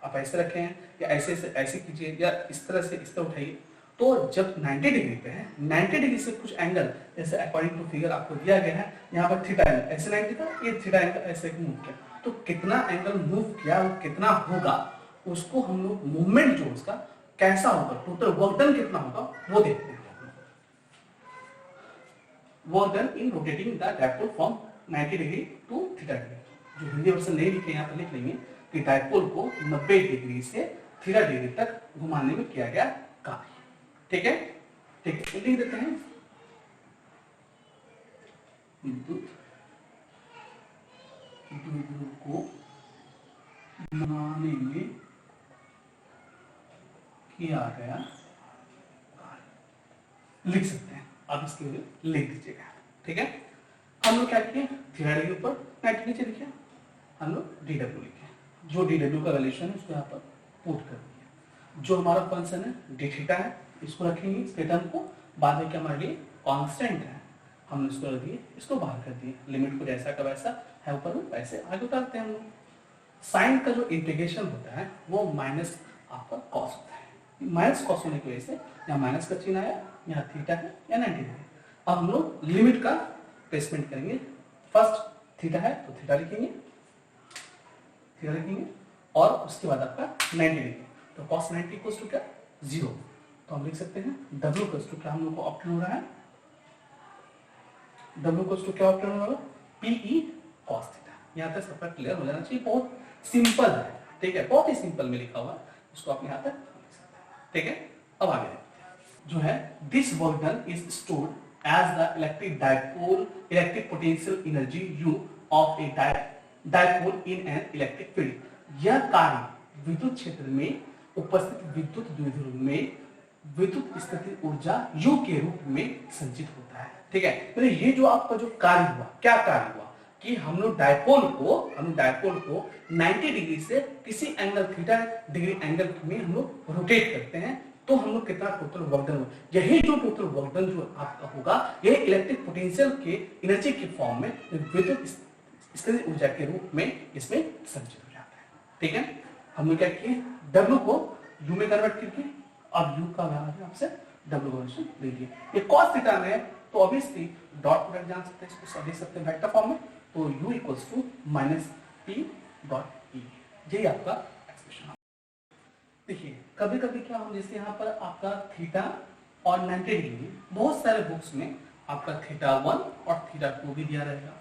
आप ऐसे रखे हैं, या ऐसे से ऐसे कीजिए, या इस तरह से इस तरह उठाइए, तो जब 90 डिग्री पे है, 90 डिग्री से कुछ एंगल, जैसे अकॉर्डिंग टू फिगर आपको दिया गया है यहाँ पर थीटा एंगल ऐसे 90 था, ये थीटा एंगल ऐसे मूव किया, तो कितना एंगल मूव किया और कितना होगा उसको हम लोग मूवमेंट जो उसका कैसा होगा, टोटल वर्क डन कितना होगा वो देखते हैं। Work done in rotating the dipole from 90 degree to theta degree. जो हिंदी वर्जन नहीं लिखे यहाँ पर लिख लेंगे कि डायपोल को 90 डिग्री से थीटा डिग्री तक घुमाने में किया गया कार्य। ठीक है, ठीक है, लिख देते हैं विद्युत द्विध्रुव को घुमाने में किया गया कार्य, लिख सकते हैं आप, इसके लिए लिख दीजिएगा। ठीक है, हम लोग क्या किए, थीटा डिग्री ऊपर 90 नीचे लिखे, हम लोग DW लिखे, जो DW का वैल्यूएशन है उसको यहाँ पर पुट कर दिया, जो हमारा फंक्शन है डी थीटा है, इसको रखेंगे, इसके टर्म को, बाद में क्या हमारे लिए कांस्टेंट है, हमने इसको रख दिए, इसको बाहर कर दिए, लिमिट को जैसा का वैसा है ऊपर में वैसे आगे उतारते हैं हम लोग। साइन का जो इंटीग्रेशन होता है वो माइनस आपका कॉस होता है। माइनस कॉस होने की वजह से यहाँ माइनस का चिन्ह आया, यहाँ थीटा है या 90 डिग्री। अब हम लोग लिमिट का प्लेसमेंट करेंगे। फर्स्ट थीटा है तो थीटा लिखेंगे और उसके बाद आपका 90 डिग्री, तो cos 90 इक्वल्स टू क्या 0। तो हम लिख सकते हैं W इक्वल्स टू क्या हम लोग को ऑप्टेन हो रहा है, W इक्वल्स टू क्या ऑप्टेन हो रहा है PE cos थीटा। यहाँ तक सबका क्लियर हो जाना चाहिए, बहुत सिंपल है, ठीक है, बहुत ही सिंपल में लिखा हुआ है, उसको आप यहाँ तक ठीक है। अब आगे देखते हैं जो है this work done is stored as the electric dipole electric potential energy U of a dipole in an electric field. यह कार्य विद्युत क्षेत्र में उपस्थित विद्युत द्विध्रुव में विद्युत स्थिति ऊर्जा U के रूप में संचित होता है, ठीक है। तो ये जो आपका जो कार्य हुआ, क्या कार्य हुआ कि हम लोग डायपोल को 90 डिग्री से किसी एंगल थीटा डिग्री एंगल में हम लोग रोटेट करते हैं, तो हम लोग कितना टोटल वर्क डन होगा, यही जो टोटल वर्क डन जो आपका होगा यह इलेक्ट्रिक पोटेंशियल के एनर्जी के फॉर्म में विद्युत स्थिति ऊर्जा के रूप में इसमें संचित हो जाता है, ठीक है। हम लोग क्या किए W को U में कन्वर्ट करके अब U का वैल्यू आपसे W कन्वर्शन ले लिए। ये cos थीटा में तो ऑब्वियसली डॉट प्रोडक्ट जान सकते हैं, इसको लिख सकते हैं वेक्टर फॉर्म में, तो U equals to minus P dot E, यही आपका एक्सप्रेशन है। देखिए कभी कभी क्या हम जैसे यहाँ पर आपका थीटा और 90 डिग्री, बहुत सारे बुक्स में आपका थीटा 1 और थीटा 2 भी दिया रहेगा,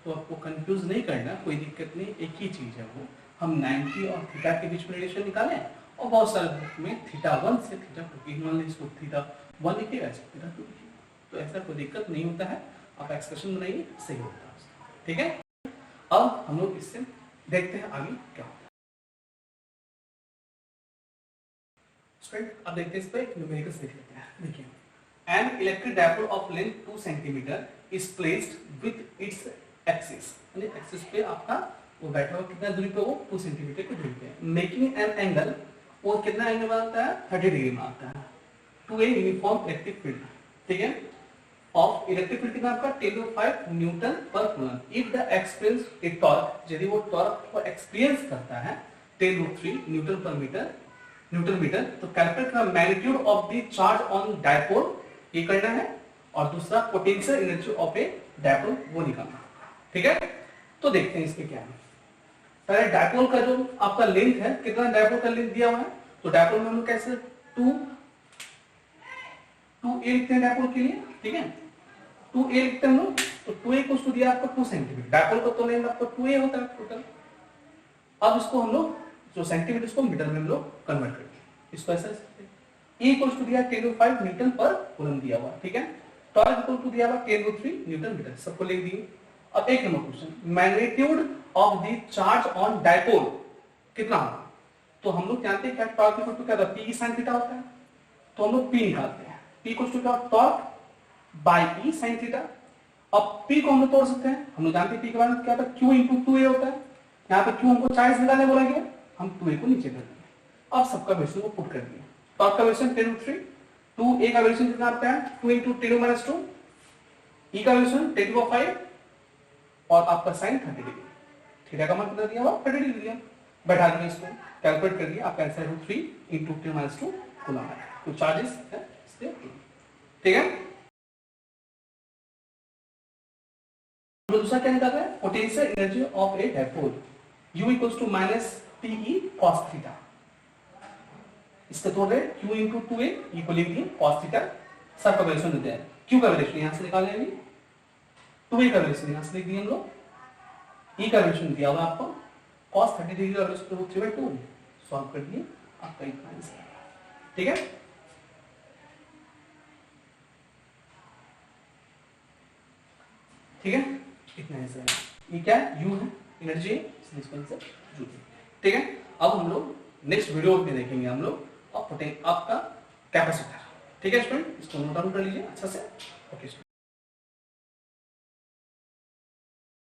तो आपको कंफ्यूज नहीं करना, कोई दिक्कत नहीं, एक ही चीज है वो। हम 90 और थीटा के बीच में रिलेशन निकालें और बहुत सारे बुक में थीटा 1 से थीटा 2 की मान लीजिए इसको थीटा 1 लिखिएगा, इसको थीटा 2 लिखिएगा, तो ऐसा कोई दिक्कत नहीं होता है, आप एक्सप्रेशन बनाइए सही होता है, ठीक है। अब हम लोग इससे देखते हैं आगे क्या होता है। अब देखते हैं इस पे न्यूमेरिकल्स देख लेते हैं। देखिए N electric dipole of length 2 centimetre is placed with its axis, यानी एक्सिस पे आपका वो बैठा हुआ कितना दूरी पे, वो 2 सेंटीमीटर की दूरी पे, मेकिंग एन एंगल, वो कितना एंगल बनाता है 30 डिग्री में आता है, to a uniform electric field, ठीक है। ऑफ इलेक्ट्रिक फील्ड कितना आपका 10⁵ न्यूटन पर coulomb. If the experience A torque, यदि वो टॉर्क को एक्सपीरियंस करता है 10√3 न्यूटन पर मीटर, तो कैलकुलेट करना magnitude of the charge on dipole, ये करना है, और दूसरा potential energy of a dipole वो निकालना, ठीक है। तो देखते हैं इसके क्या है। पहले डायपोल का जो आपका लेंथ है, कितना डायपोल का लेंथ दिया हुआ है, तो डायपोल में हम लोग कैसे 2a लिखते हैं डायपोल के लिए, ठीक है, 2a लिखते हैं हम लोग, तो 2a को दिया आपको 2 सेंटीमीटर, डायपोल का तो लेंथ आपको 2a होता है टोटल। अब इसको हम लोग जो सेंटीमीटर को मीटर में हम लोग कन्वर्ट करते हैं, इसको ऐसा e को दिया 10⁵ न्यूटन पर कूलम दिया हुआ, ठीक है। टॉर्क इक्वल टू दिया हुआ 10√3 न्यूटन मीटर, सबको लिख दिए। अब एक number question, magnitude of the charge on dipole कितना होगा, तो हम लोग जानते हैं क्या टॉर्क इक्वल टू क्या होता है, P sin थीटा होता है, तो हम लोग P निकालते हैं, P इक्वल टू क्या torque bye E sin theta. अब P को हम लोग तोड़ सकते हैं, हम लोग जानते हैं P के बारे में क्या होता है, Q × 2a होता है, यहाँ पे Q हमको 40 निकालने बोलेंगे, हम 2a को नीचे कर देंगे। अब सबका वैल्यू को पुट कर दिया, टॉर्क का वैल्यू 10√3, 2a का वैल्यू कितना आता है 2 × 10⁻², E का वैल्यू 10⁵, और आपका sin 30 डिग्री, थीटा का मान कितना दिया हुआ 30 डिग्री दिया, बैठा दिया, इसको कैलकुलेट कर दिया, आपका आंसर 3 × 10⁻² कूलम आया, तो चार्जेस है इसके, ठीक है। दूसरा क्या निकाल रहा है, potential energy of a dipole U equals to minus PE cos theta, इसका तोड़ रहे Q × 2a, E को लिख दिए cos थीटा, सब का वैल्यू देते हैं, Q का वैल्यू यहां से निकाल लेंगे, 2a का वैल्यू यहां से लिख दिए हम लोग, E का वैल्यू दिया हुआ आपको cos 30 डिग्री का वैल्यू 3/2 सॉल्व कर दिए, आपका इतना आंसर, ठीक है। ठीक है, इतना आंसर है, ये क्या है U है, एनर्जी है, इसलिए इसका आंसर U है, ठीक है। अब हम लोग नेक्स्ट वीडियो में देखेंगे हम लोग आपका कैपेसिटर, ठीक है स्टूडेंट, इसको नोट डाउन कर लीजिए अच्छा से, ओके स्टूडेंट।